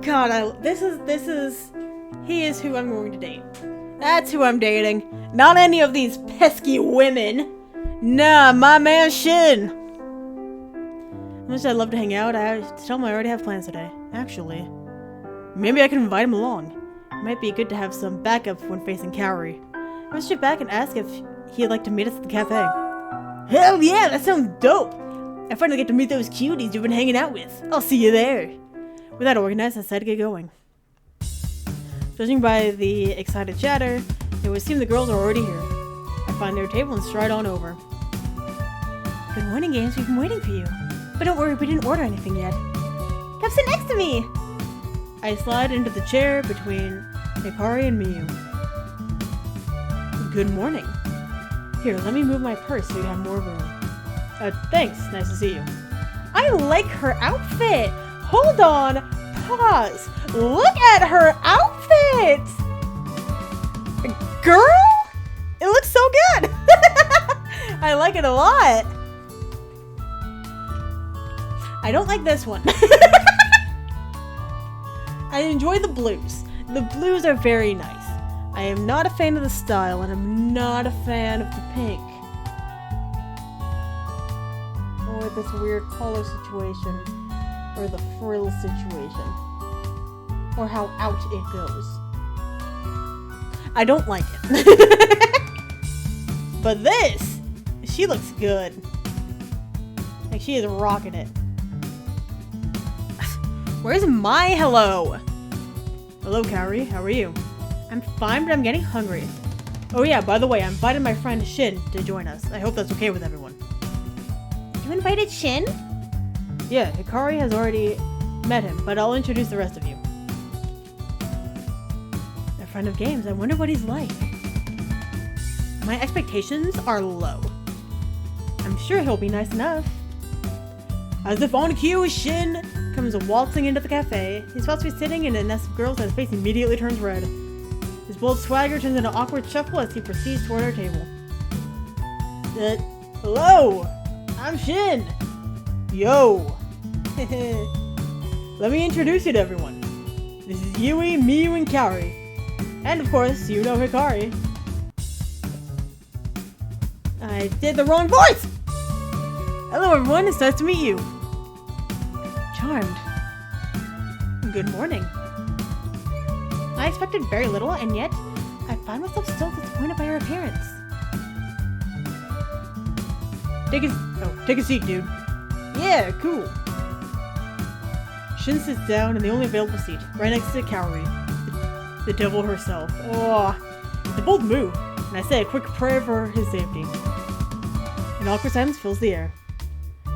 God, he is who I'm going to date. That's who I'm dating. Not any of these pesky women. Nah, my man Shin. Much I'd love to hang out, I tell him I already have plans today. Actually, maybe I can invite him along. It might be good to have some backup when facing Kaori. Let's sit back and ask if he'd like to meet us at the cafe. Hell yeah, that sounds dope! I finally get to meet those cuties you've been hanging out with. I'll see you there. With that organized, I decided to get going. Judging by the excited chatter, it would seem the girls are already here. I find their table and stride on over. Good morning, Games. We've been waiting for you. But don't worry, we didn't order anything yet. Come sit next to me! I slide into the chair between Hikari and Miyu. Good morning. Here, let me move my purse so you have more room. Thanks. Nice to see you. I like her outfit! Hold on! Pause! Look at her outfit! Girl! It looks so good! I like it a lot! I don't like this one. I enjoy the blues. The blues are very nice. I am not a fan of the style, and I'm not a fan of the pink. Or this weird collar situation. Or the frill situation. Or how out it goes. I don't like it. But this! She looks good. Like she is rocking it. Where's my hello? Hello, Kaori. How are you? I'm fine, but I'm getting hungry. Oh yeah, by the way, I invited my friend Shin to join us. I hope that's okay with everyone. You invited Shin? Yeah, Hikari has already met him, but I'll introduce the rest of you. A friend of Games. I wonder what he's like. My expectations are low. I'm sure he'll be nice enough. As if on cue, Shin comes waltzing into the cafe. He's supposed to be sitting in a nest of girls and his face immediately turns red. His bold swagger turns into an awkward shuffle as he proceeds toward our table. Hello! I'm Shin! Yo! Let me introduce you to everyone. This is Yui, Miyu, and Kaori. And of course, you know Hikari. I did the wrong voice! Hello everyone, it's nice to meet you. Charmed. Good morning. I expected very little, and yet I find myself still disappointed by her appearance. Take a seat, dude. Yeah, cool. Shin sits down in the only available seat, right next to Kaori, the devil herself. Oh, it's a bold move, and I say a quick prayer for his safety. An awkward silence fills the air.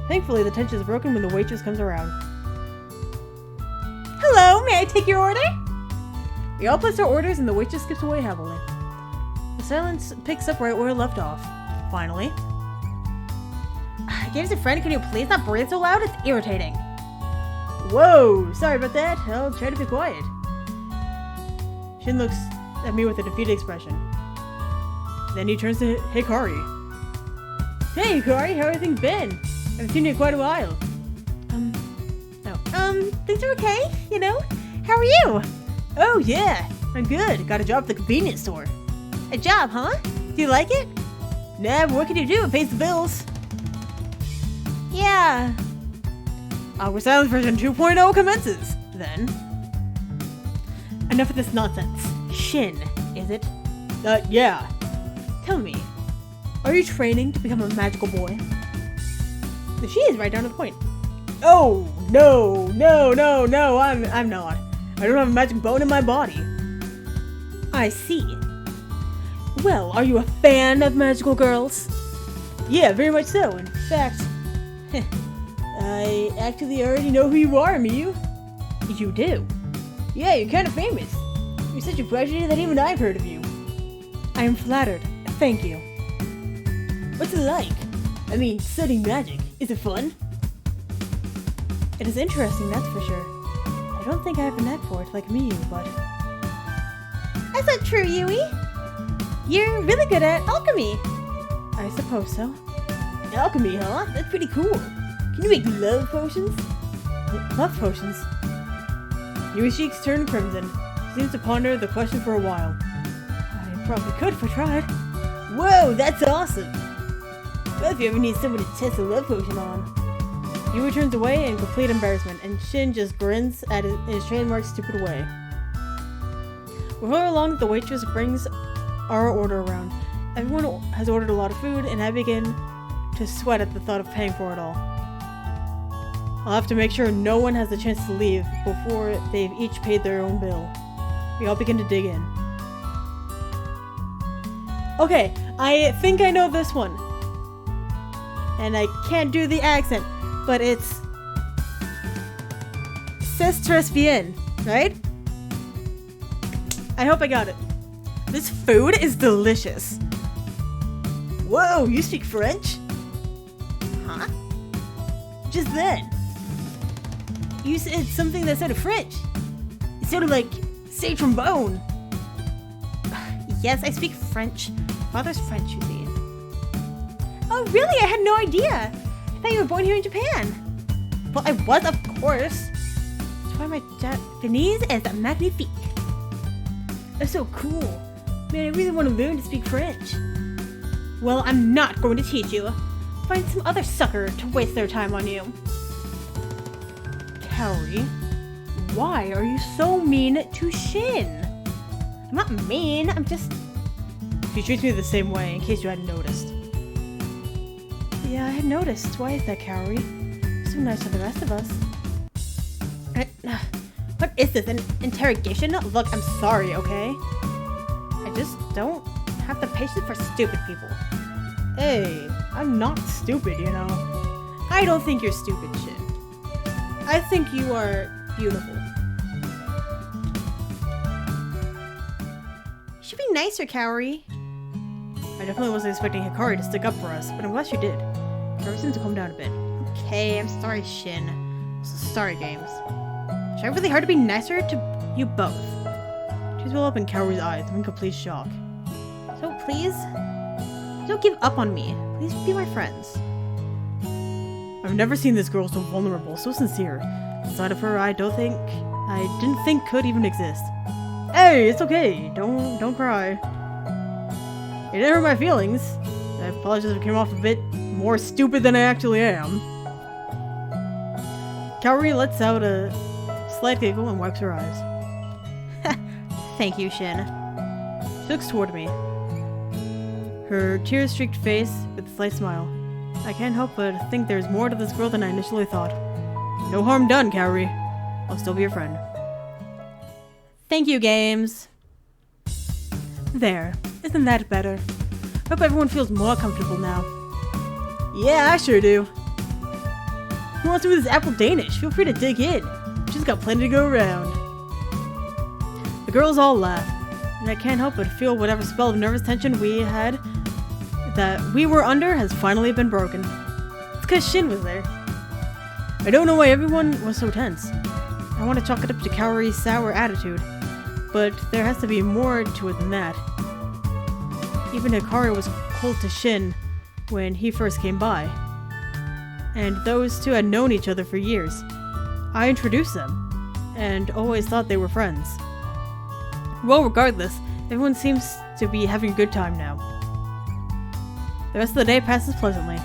Thankfully, the tension is broken when the waitress comes around. Hello, may I take your order? We all place our orders and the waitress skips away heavily. The silence picks up right where it left off. Finally. Games a friend, can you please not breathe so loud? It's irritating. Whoa, sorry about that. I'll try to be quiet. Shin looks at me with a defeated expression. Then he turns to Hikari. Hey Hikari, how have things been? I haven't seen you in quite a while. Things are okay, you know? How are you? Oh yeah, I'm good. Got a job at the convenience store. A job, huh? Do you like it? Nah, but what can you do? It pays the bills. Yeah. Awkward silence version 2.0 commences. Then. Enough of this nonsense. Shin, is it? Yeah. Tell me, are you training to become a magical boy? She is right down to the point. Oh, no, I'm not. I don't have a magic bone in my body. I see. Well, are you a fan of magical girls? Yeah, very much so. In fact, I actually already know who you are, Miyu. You do? Yeah, you're kind of famous. You're such a prodigy that even I've heard of you. I am flattered. Thank you. What's it like? I mean, studying magic. Is it fun? It is interesting, that's for sure. I don't think I have a knack for it like Miyu, but... Is that true, Yui? You're really good at alchemy. I suppose so. Alchemy, huh? That's pretty cool. Can you make love potions? Love potions? Yui's cheeks turned crimson. She seems to ponder the question for a while. I probably could if I tried. Whoa, that's awesome! Well, if you ever need someone to test a love potion on. Yui turns away in complete embarrassment, and Shin just grins at his trademark stupid way. We hurry along, the waitress brings our order around. Everyone has ordered a lot of food, and I begin to sweat at the thought of paying for it all. I'll have to make sure no one has the chance to leave before they've each paid their own bill. We all begin to dig in. Okay, I think I know this one. And I can't do the accent, but it's C'est très bien, right? I hope I got it. This food is delicious. Whoa, you speak French? Huh? Just then. You said something that sounded French. It sounded like say trombone. Yes, I speak French. Father's French, you see. Oh, really? I had no idea. I thought you were born here in Japan. Well, I was, of course. That's why my Japanese is magnifique. That's so cool. Man, I really want to learn to speak French. Well, I'm not going to teach you. Find some other sucker to waste their time on you. Kaori, why are you so mean to Shin? I'm not mean, I'm just... She treats me the same way, in case you hadn't noticed. Yeah, I had noticed. Why is that, Kaori? So nice to the rest of us. What is this, an interrogation? Look, I'm sorry, okay? I just don't have the patience for stupid people. Hey, I'm not stupid, you know. I don't think you're stupid, Shin. I think you are beautiful. You should be nicer, Kaori. I definitely wasn't expecting Hikari to stick up for us, but I'm glad she did. Kaori seems to calm down a bit. Okay, I'm sorry, Shin. I'm so sorry, Games. I tried really hard to be nicer to you both. Tears will open Kaori's eyes. I'm in complete shock. So please, don't give up on me. Please be my friends. I've never seen this girl so vulnerable, so sincere. The side of her I didn't think could even exist. Hey, it's okay. Don't cry. It didn't hurt my feelings. I apologize if I came off a bit more stupid than I actually am. Kaori lets out a slight giggle and wipes her eyes. Thank you, Shin. She looks toward me. Her tear-streaked face with a slight smile. I can't help but think there's more to this girl than I initially thought. No harm done, Kaori. I'll still be your friend. Thank you, Games. There. Isn't that better? Hope everyone feels more comfortable now. Yeah, I sure do. Who wants to do this apple Danish? Feel free to dig in. She's got plenty to go around. The girls all laugh, and I can't help but feel whatever spell of nervous tension that we were under has finally been broken. It's because Shin was there. I don't know why everyone was so tense. I want to chalk it up to Kaori's sour attitude, but there has to be more to it than that. Even Hikari was cold to Shin when he first came by, and those two had known each other for years. I introduced them, and always thought they were friends. Well, regardless, everyone seems to be having a good time now. The rest of the day passes pleasantly.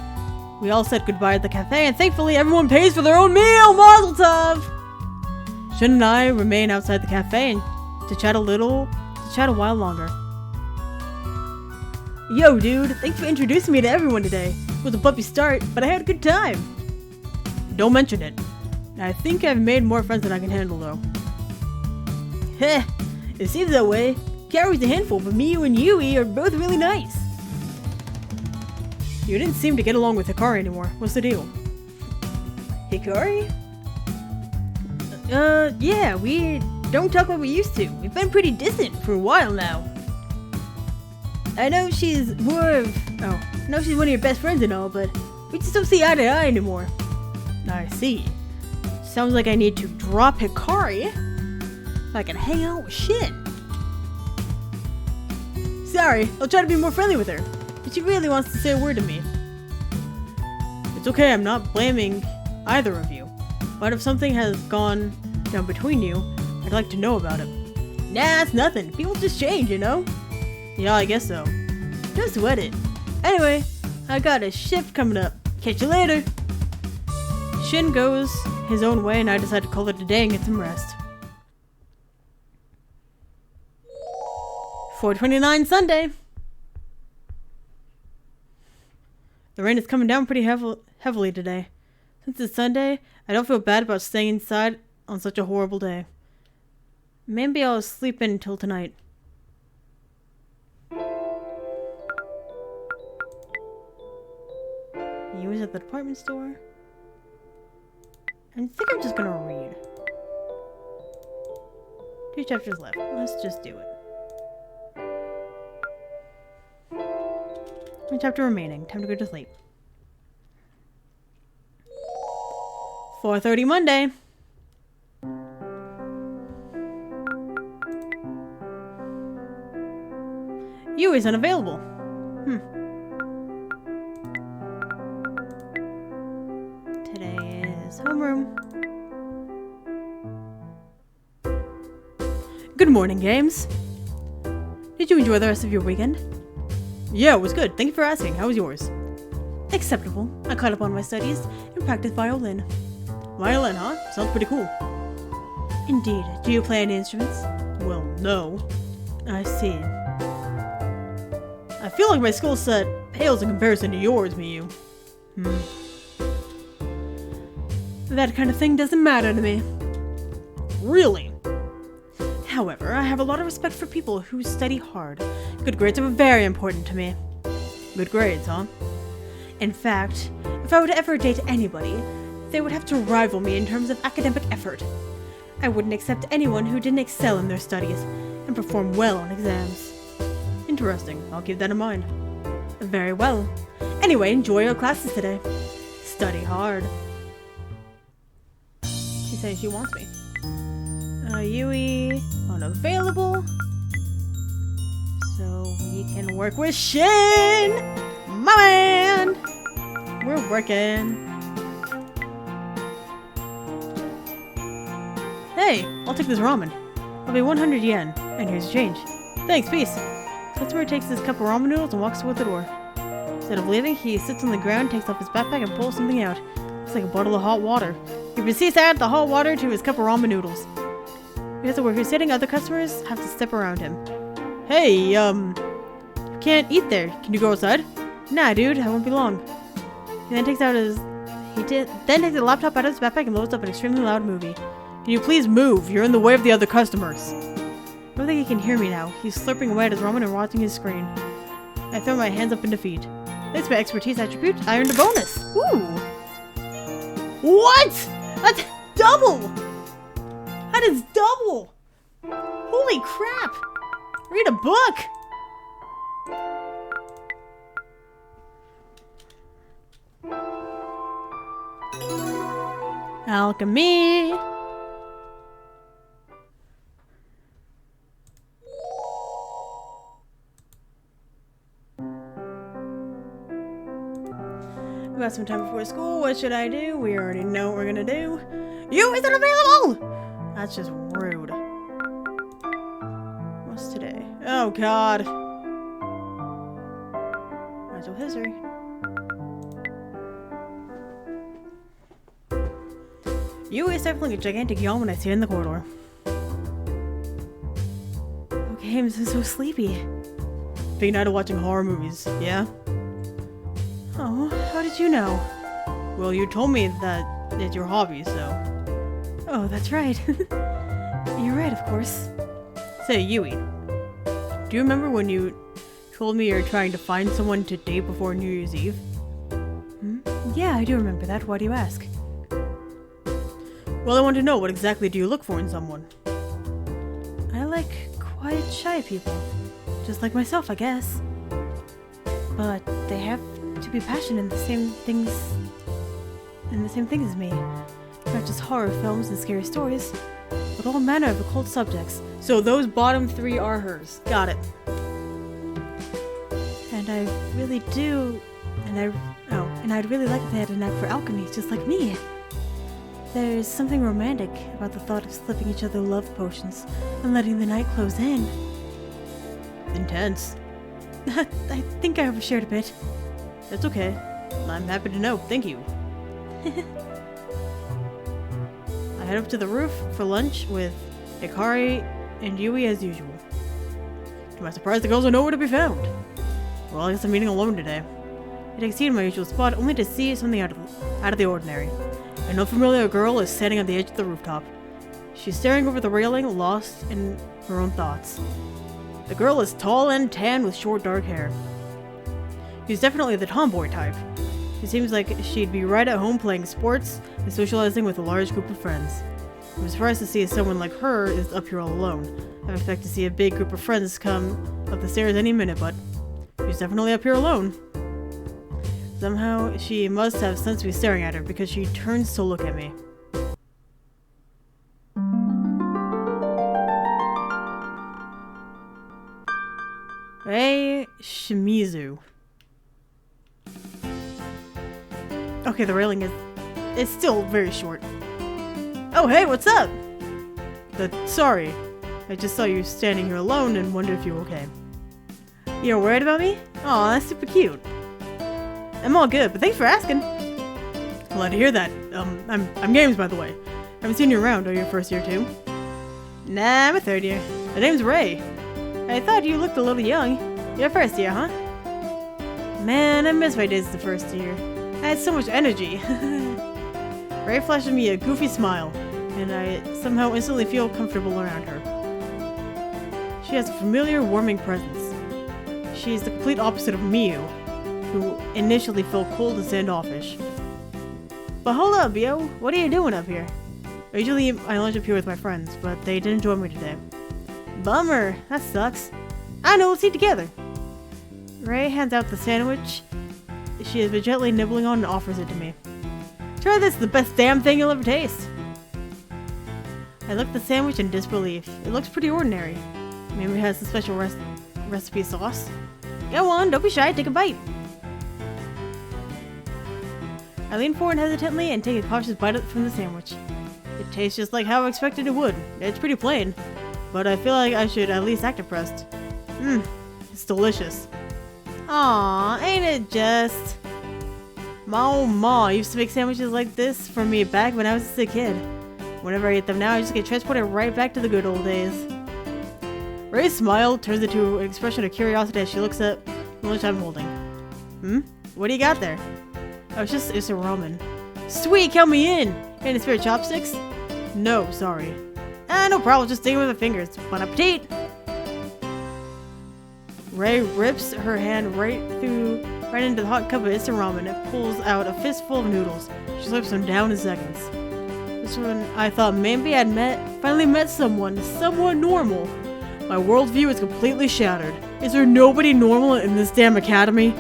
We all said goodbye at the cafe, and thankfully everyone pays for their own meal! Mazel tov! Shin and I remain outside the cafe and to chat a while longer. Yo, dude, thanks for introducing me to everyone today. It was a bumpy start, but I had a good time. Don't mention it. I think I've made more friends than I can handle, though. Heh, it seems that way. Kaori's a handful, but me, you, and Yui are both really nice. You didn't seem to get along with Hikari anymore. What's the deal? Hikari? Yeah, we don't talk like we used to. We've been pretty distant for a while now. I know she's one of your best friends and all, but we just don't see eye to eye anymore. I see. Sounds like I need to drop Hikari so I can hang out with Shin. Sorry, I'll try to be more friendly with her. But she really wants to say a word to me. It's okay, I'm not blaming either of you. But if something has gone down between you, I'd like to know about it. Nah, it's nothing. People just change, you know? Yeah, I guess so. Don't sweat it. Anyway, I got a shift coming up. Catch you later. Shin goes his own way and I decide to call it a day and get some rest. 4:29 Sunday. The rain is coming down pretty heavily today. Since it's Sunday, I don't feel bad about staying inside on such a horrible day. Maybe I'll sleep in until tonight. You was at the department store. I think I'm just gonna read. 2 chapters left. Let's just do it. 1 chapter remaining. Time to go to sleep. 4:30 Monday. Yui's unavailable. Today is homeroom. Good morning, Games. Did you enjoy the rest of your weekend? Yeah, it was good. Thank you for asking. How was yours? Acceptable. I caught up on my studies and practiced violin. Violin, huh? Sounds pretty cool. Indeed. Do you play any instruments? Well, no. I see. I feel like my skill set pales in comparison to yours, Miyu. That kind of thing doesn't matter to me. Really? However, I have a lot of respect for people who study hard. Good grades are very important to me. Good grades, huh? In fact, if I would ever date anybody, they would have to rival me in terms of academic effort. I wouldn't accept anyone who didn't excel in their studies and perform well on exams. Interesting. I'll keep that in mind. Very well. Anyway, enjoy your classes today. Study hard. She's saying she wants me. Yui, unavailable. So we can work with Shin! My man! We're working. Hey, I'll take this ramen. I'll be 100 yen. And here's your change. Thanks, peace. Customer takes his cup of ramen noodles and walks toward the door. Instead of leaving, he sits on the ground, takes off his backpack, and pulls something out. Looks like a bottle of hot water. He proceeds to add the hot water to his cup of ramen noodles. Because of where he's sitting, other customers have to step around him. Hey, you can't eat there. Can you go outside? Nah, dude, I won't be long. He then takes out his... then takes the laptop out of his backpack and loads up an extremely loud movie. Can you please move? You're in the way of the other customers. I don't think he can hear me now. He's slurping away at his ramen and watching his screen. I throw my hands up in defeat. Thanks for my expertise attribute. I earned a bonus. Ooh! What? That's double! That is double! Holy crap! Read a book! Alchemy! We got some time before school. What should I do? We already know what we're gonna do. You isn't available! That's just rude. What's today? Oh god. Natural history. You is definitely a gigantic yawn when I see it in the corridor. Oh, Games is so sleepy. Big night of watching horror movies, yeah? Oh, how did you know? Well, you told me that it's your hobby, so... Oh, that's right. You're right, of course. Say, Yui, do you remember when you told me you're trying to find someone to date before New Year's Eve? Yeah, I do remember that. Why do you ask? Well, I want to know, what exactly do you look for in someone? I like quiet, shy people. Just like myself, I guess. But they have to be passionate in the same things as me. Not just horror films and scary stories, but all manner of occult subjects. So those bottom 3 are hers. Got it. And I really do, and I'd really like if they had a knack for alchemy, just like me. There's something romantic about the thought of slipping each other love potions and letting the night close in. Intense. I think I overshared a bit. That's okay. I'm happy to know. Thank you. I head up to the roof for lunch with Hikari and Yui as usual. To my surprise, the girls are nowhere to be found. Well, I guess I'm eating alone today. I take a seat in my usual spot only to see something out of the ordinary. An unfamiliar girl is standing on the edge of the rooftop. She's staring over the railing, lost in her own thoughts. The girl is tall and tan with short dark hair. She's definitely the tomboy type. It seems like she'd be right at home playing sports and socializing with a large group of friends. I'm surprised to see someone like her is up here all alone. I expect to see a big group of friends come up the stairs any minute, but she's definitely up here alone. Somehow, she must have sensed me staring at her because she turns to look at me. Hey, Shimizu. Okay, the railing is still very short. Oh, hey, what's up? Sorry. I just saw you standing here alone and wondered if you were okay. You're worried about me? Aw, that's super cute. I'm all good, but thanks for asking. Glad to hear that. I'm Games, by the way. Haven't seen you around. Are you first year too? Nah, I'm a third year. My name's Ray. I thought you looked a little young. You're first year, huh? Man, I miss my days as the first year. I had so much energy. Ray flashes me a goofy smile, and I somehow instantly feel comfortable around her. She has a familiar, warming presence. She's the complete opposite of Miyu, who initially felt cold and standoffish. But hold up, yo! What are you doing up here? Usually I lunch up here with my friends, but they didn't join me today. Bummer, that sucks. I know, let's eat together. Ray hands out the sandwich she has been gently nibbling on and offers it to me. Try this, the best damn thing you'll ever taste. I look at the sandwich in disbelief. It looks pretty ordinary. Maybe it has a special recipe sauce. Go on, don't be shy, take a bite. I lean forward hesitantly and take a cautious bite from the sandwich. It tastes just like how I expected it would. It's pretty plain, but I feel like I should at least act impressed. It's delicious. Aww, ain't it just? Ma used to make sandwiches like this for me back when I was just a kid. Whenever I eat them now, I just get transported right back to the good old days. Ray's smile turns into an expression of curiosity as she looks at the lunch I'm holding. What do you got there? Oh, it's a ramen. Sweet, count me in! Any spare chopsticks? No, sorry. No problem, just digging with my fingers. Bon appetit! Ray rips her hand right into the hot cup of instant ramen and pulls out a fistful of noodles. She slips them down in seconds. This one, I thought maybe I'd finally met someone normal. My worldview is completely shattered. Is there nobody normal in this damn academy?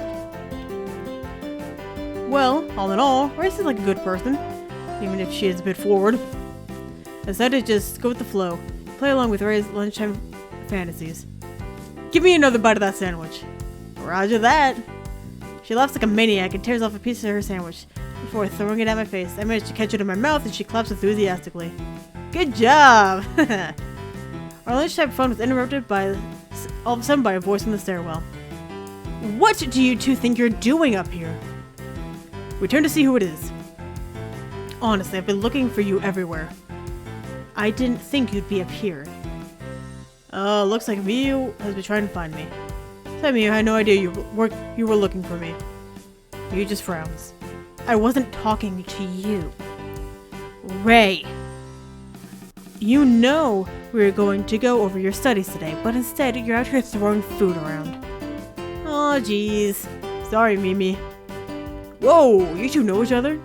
Well, all in all, Ray seems like a good person, even if she is a bit forward. I decided to just go with the flow, play along with Ray's lunchtime fantasies. Give me another bite of that sandwich. Roger that. She laughs like a maniac and tears off a piece of her sandwich before throwing it at my face. I managed to catch it in my mouth and she claps enthusiastically. Good job! Our lunchtime fun was interrupted all of a sudden by a voice from the stairwell. What do you two think you're doing up here? We turn to see who it is. Honestly, I've been looking for you everywhere. I didn't think you'd be up here. Looks like Miyu has been trying to find me. Tell me, I had no idea you were looking for me. Miyu just frowns. I wasn't talking to you. Ray! You know we were going to go over your studies today, but instead you're out here throwing food around. Aw, jeez. Sorry, Mimi. Whoa, you two know each other?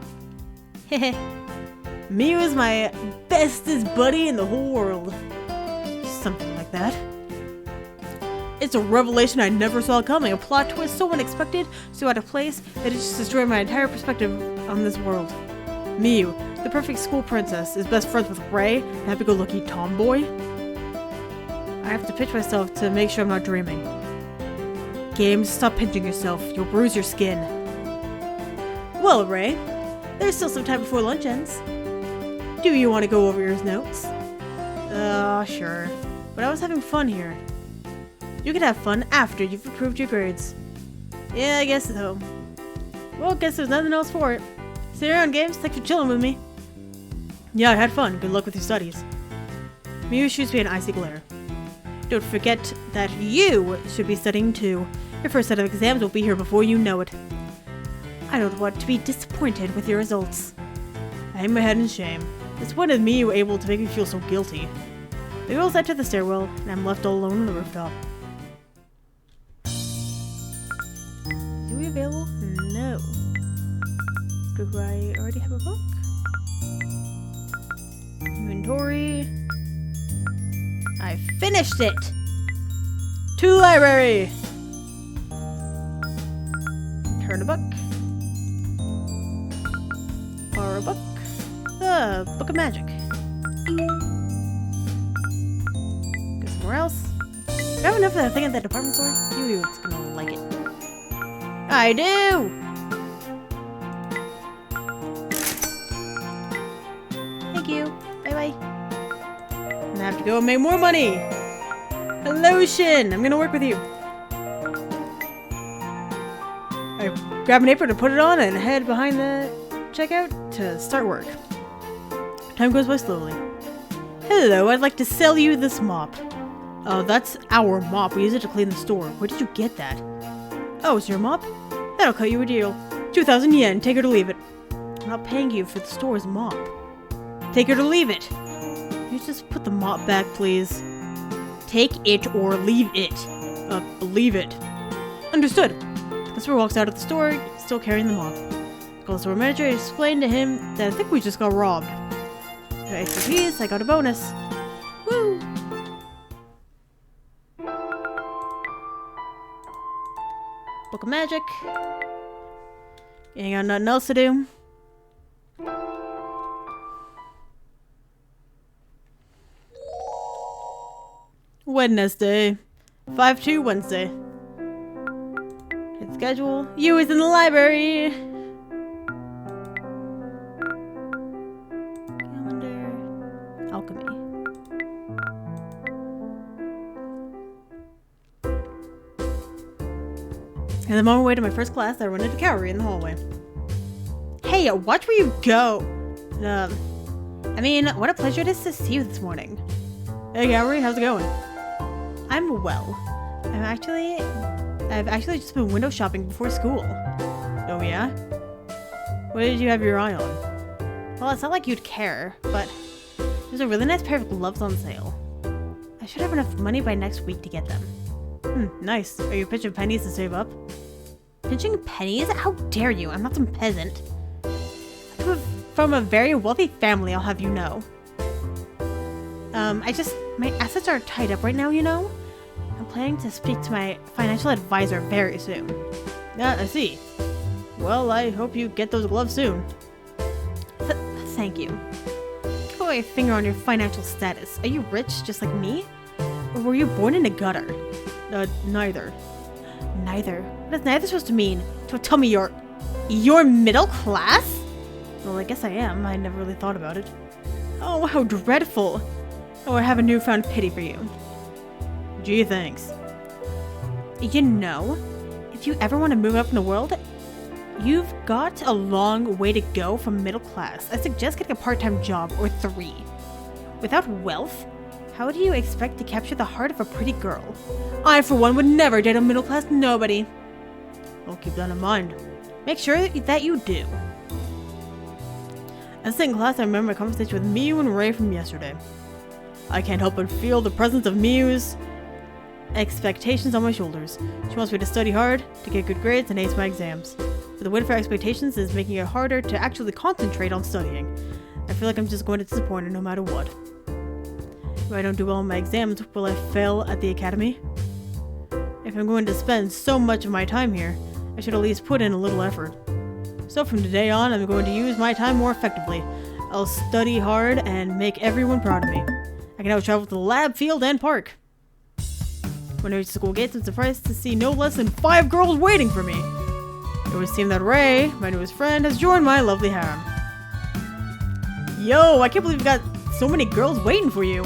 Heh. Miyu is my bestest buddy in the whole world. Something like that. It's a revelation I never saw coming, a plot twist so unexpected, so out of place, that it just destroyed my entire perspective on this world. Miyu, the perfect school princess, is best friends with Ray, the happy-go-lucky tomboy. I have to pitch myself to make sure I'm not dreaming. Games, stop pinching yourself. You'll bruise your skin. Well, Ray, there's still some time before lunch ends. Do you want to go over your notes? Sure. But I was having fun here. You can have fun after you've improved your grades. Yeah, I guess so. Well, guess there's nothing else for it. See you around, Games. Thanks for chilling with me. Yeah, I had fun. Good luck with your studies. Mew shoots me an icy glare. Don't forget that you should be studying too. Your first set of exams will be here before you know it. I don't want to be disappointed with your results. I hang my head in shame. Disappointed me you were able to make me feel so guilty. The girls enter the stairwell, and I'm left all alone on the rooftop. Do we available? No. Do I already have a book? Inventory. I finished it! To library! Turn a book. Borrow a book. The Book of Magic. Go somewhere else. Do I have enough of that thing at that department store? It's gonna like it. I do! Thank you. Bye-bye. I have to go and make more money! Hello, Shin! I'm gonna work with you. I grab an apron to put it on and head behind the checkout to start work. Time goes by slowly. Hello, I'd like to sell you this mop. Oh, that's our mop. We use it to clean the store. Where did you get that? Oh, it's your mop? That'll cut you a deal. 2,000 yen. Take it or leave it. I'm not paying you for the store's mop. Take it or leave it. You just put the mop back, please. Take it or leave it. Leave it. Understood. The customer walks out of the store, still carrying the mop. Call the store manager and explained to him that I think we just got robbed. For extra piece, I got a bonus. Woo! Book of Magic. Ain't got nothing else to do. Wednesday. 5-2 Wednesday. Hit schedule. You is in the library. Calendar. Alchemy. And the moment I wait to my first class, I run into Kaori in the hallway. Hey, watch where you go! I mean, what a pleasure it is to see you this morning. Hey Kaori, how's it going? I'm well. I've actually just been window shopping before school. Oh yeah? What did you have your eye on? Well, it's not like you'd care, but there's a really nice pair of gloves on sale. I should have enough money by next week to get them. Nice. Are you pinching pennies to save up? Pinching pennies? How dare you? I'm not some peasant. I'm from a very wealthy family, I'll have you know. My assets are tied up right now, you know? I'm planning to speak to my financial advisor very soon. I see. Well, I hope you get those gloves soon. Thank you. Keep away a finger on your financial status. Are you rich, just like me? Or were you born in a gutter? Neither. Neither? What is neither supposed to mean? Don't tell me you're middle class? Well, I guess I am. I never really thought about it. Oh, how dreadful. Oh, I have a newfound pity for you. Gee, thanks. You know, if you ever want to move up in the world, you've got a long way to go from middle class. I suggest getting a part-time job or 3. Without wealth, how do you expect to capture the heart of a pretty girl? I, for one, would never date a middle-class nobody. I'll keep that in mind. Make sure that you do. As in class, I remember my conversation with Miu and Ray from yesterday. I can't help but feel the presence of Miu's expectations on my shoulders. She wants me to study hard, to get good grades, and ace my exams. But the weight of her expectations is making it harder to actually concentrate on studying. I feel like I'm just going to disappoint her no matter what. If I don't do well on my exams, will I fail at the academy? If I'm going to spend so much of my time here, I should at least put in a little effort. So from today on, I'm going to use my time more effectively. I'll study hard and make everyone proud of me. I can now travel to the lab, field, and park. When I reached the school gates, I'm surprised to see no less than 5 girls waiting for me. It would seem that Ray, my newest friend, has joined my lovely harem. Yo, I can't believe you've got so many girls waiting for you.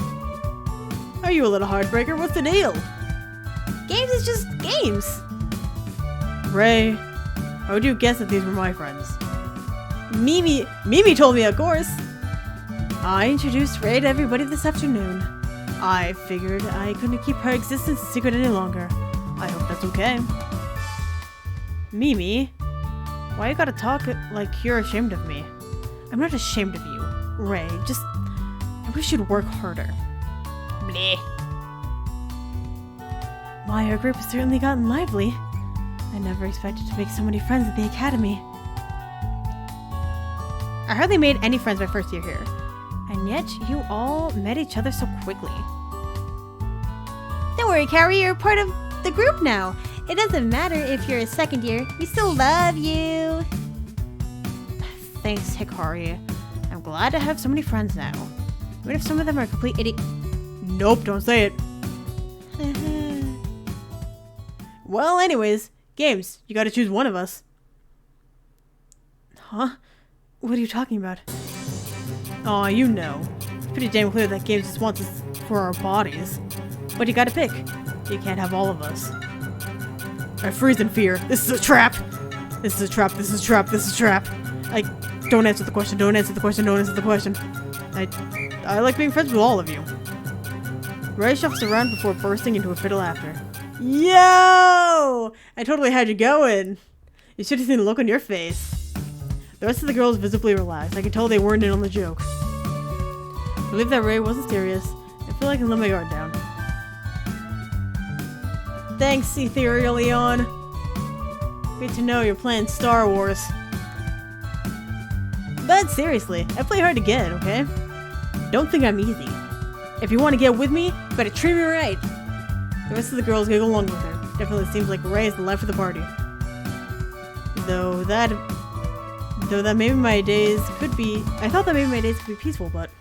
Are you a little heartbreaker? What's the deal? Games is just games. Ray, how would you guess that these were my friends? Mimi told me, of course. I introduced Ray to everybody this afternoon. I figured I couldn't keep her existence a secret any longer. I hope that's okay. Mimi, why you gotta talk like you're ashamed of me? I'm not ashamed of you, Ray. Just, I wish you'd work harder. Bleh. My, our group has certainly gotten lively. I never expected to make so many friends at the academy. I hardly made any friends my first year here. And yet, you all met each other so quickly. Don't worry, Carrie, you're part of the group now. It doesn't matter if you're a second year. We still love you. Thanks, Hikari. I'm glad to have so many friends now. Even if some of them are complete idiot. Nope, don't say it. Well, anyways, Games, you gotta choose one of us. Huh? What are you talking about? Aw, you know. It's pretty damn clear that Games just wants us for our bodies. But you gotta pick. You can't have all of us. I freeze in fear. This is a trap! This is a trap, this is a trap, this is a trap. Don't answer the question, don't answer the question, don't answer the question. I like being friends with all of you. Ray shuffles around before bursting into a fit of laughter. Yo! I totally had you going. You should have seen the look on your face. The rest of the girls visibly relaxed. I could tell they weren't in on the joke. Relieved that Ray wasn't serious, I feel like I can let my guard down. Thanks, Ethereal Leon. Great to know you're playing Star Wars. But seriously, I play hard to get, okay? Don't think I'm easy. If you want to get with me, you better treat me right. The rest of the girls giggle along with her. Definitely seems like Ray is the life of the party. Though that maybe my days could be... I thought that maybe my days could be peaceful, but...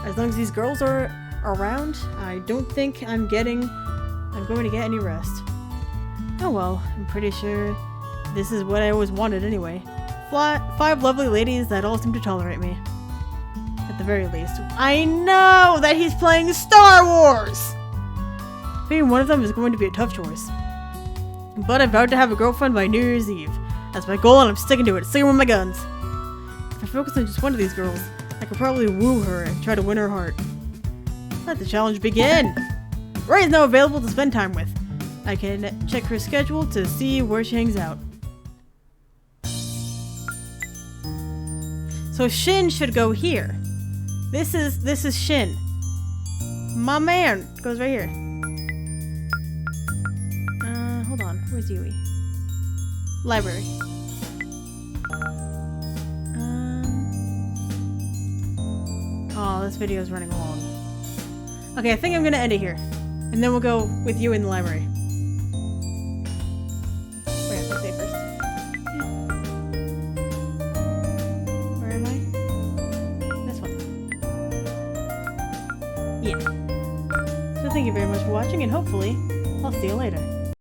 As long as these girls are around, I don't think I'm going to get any rest. Oh well, I'm pretty sure this is what I always wanted anyway. 5 lovely ladies that all seem to tolerate me. At the very least. I know that he's playing Star Wars! Being one of them is going to be a tough choice. But I vowed to have a girlfriend by New Year's Eve. That's my goal and I'm sticking to it. Sticking with my guns. If I focus on just one of these girls, I could probably woo her and try to win her heart. Let the challenge begin! Ray is now available to spend time with. I can check her schedule to see where she hangs out. So Shin should go here. This is Shin. My man goes right here. Hold on. Where's Yui? Library. Oh, this video is running long. Okay, I think I'm gonna end it here. And then we'll go with you in the library. Wait, I have to say first. Where am I? This one. Yeah. So thank you very much for watching, and hopefully, I'll see you later.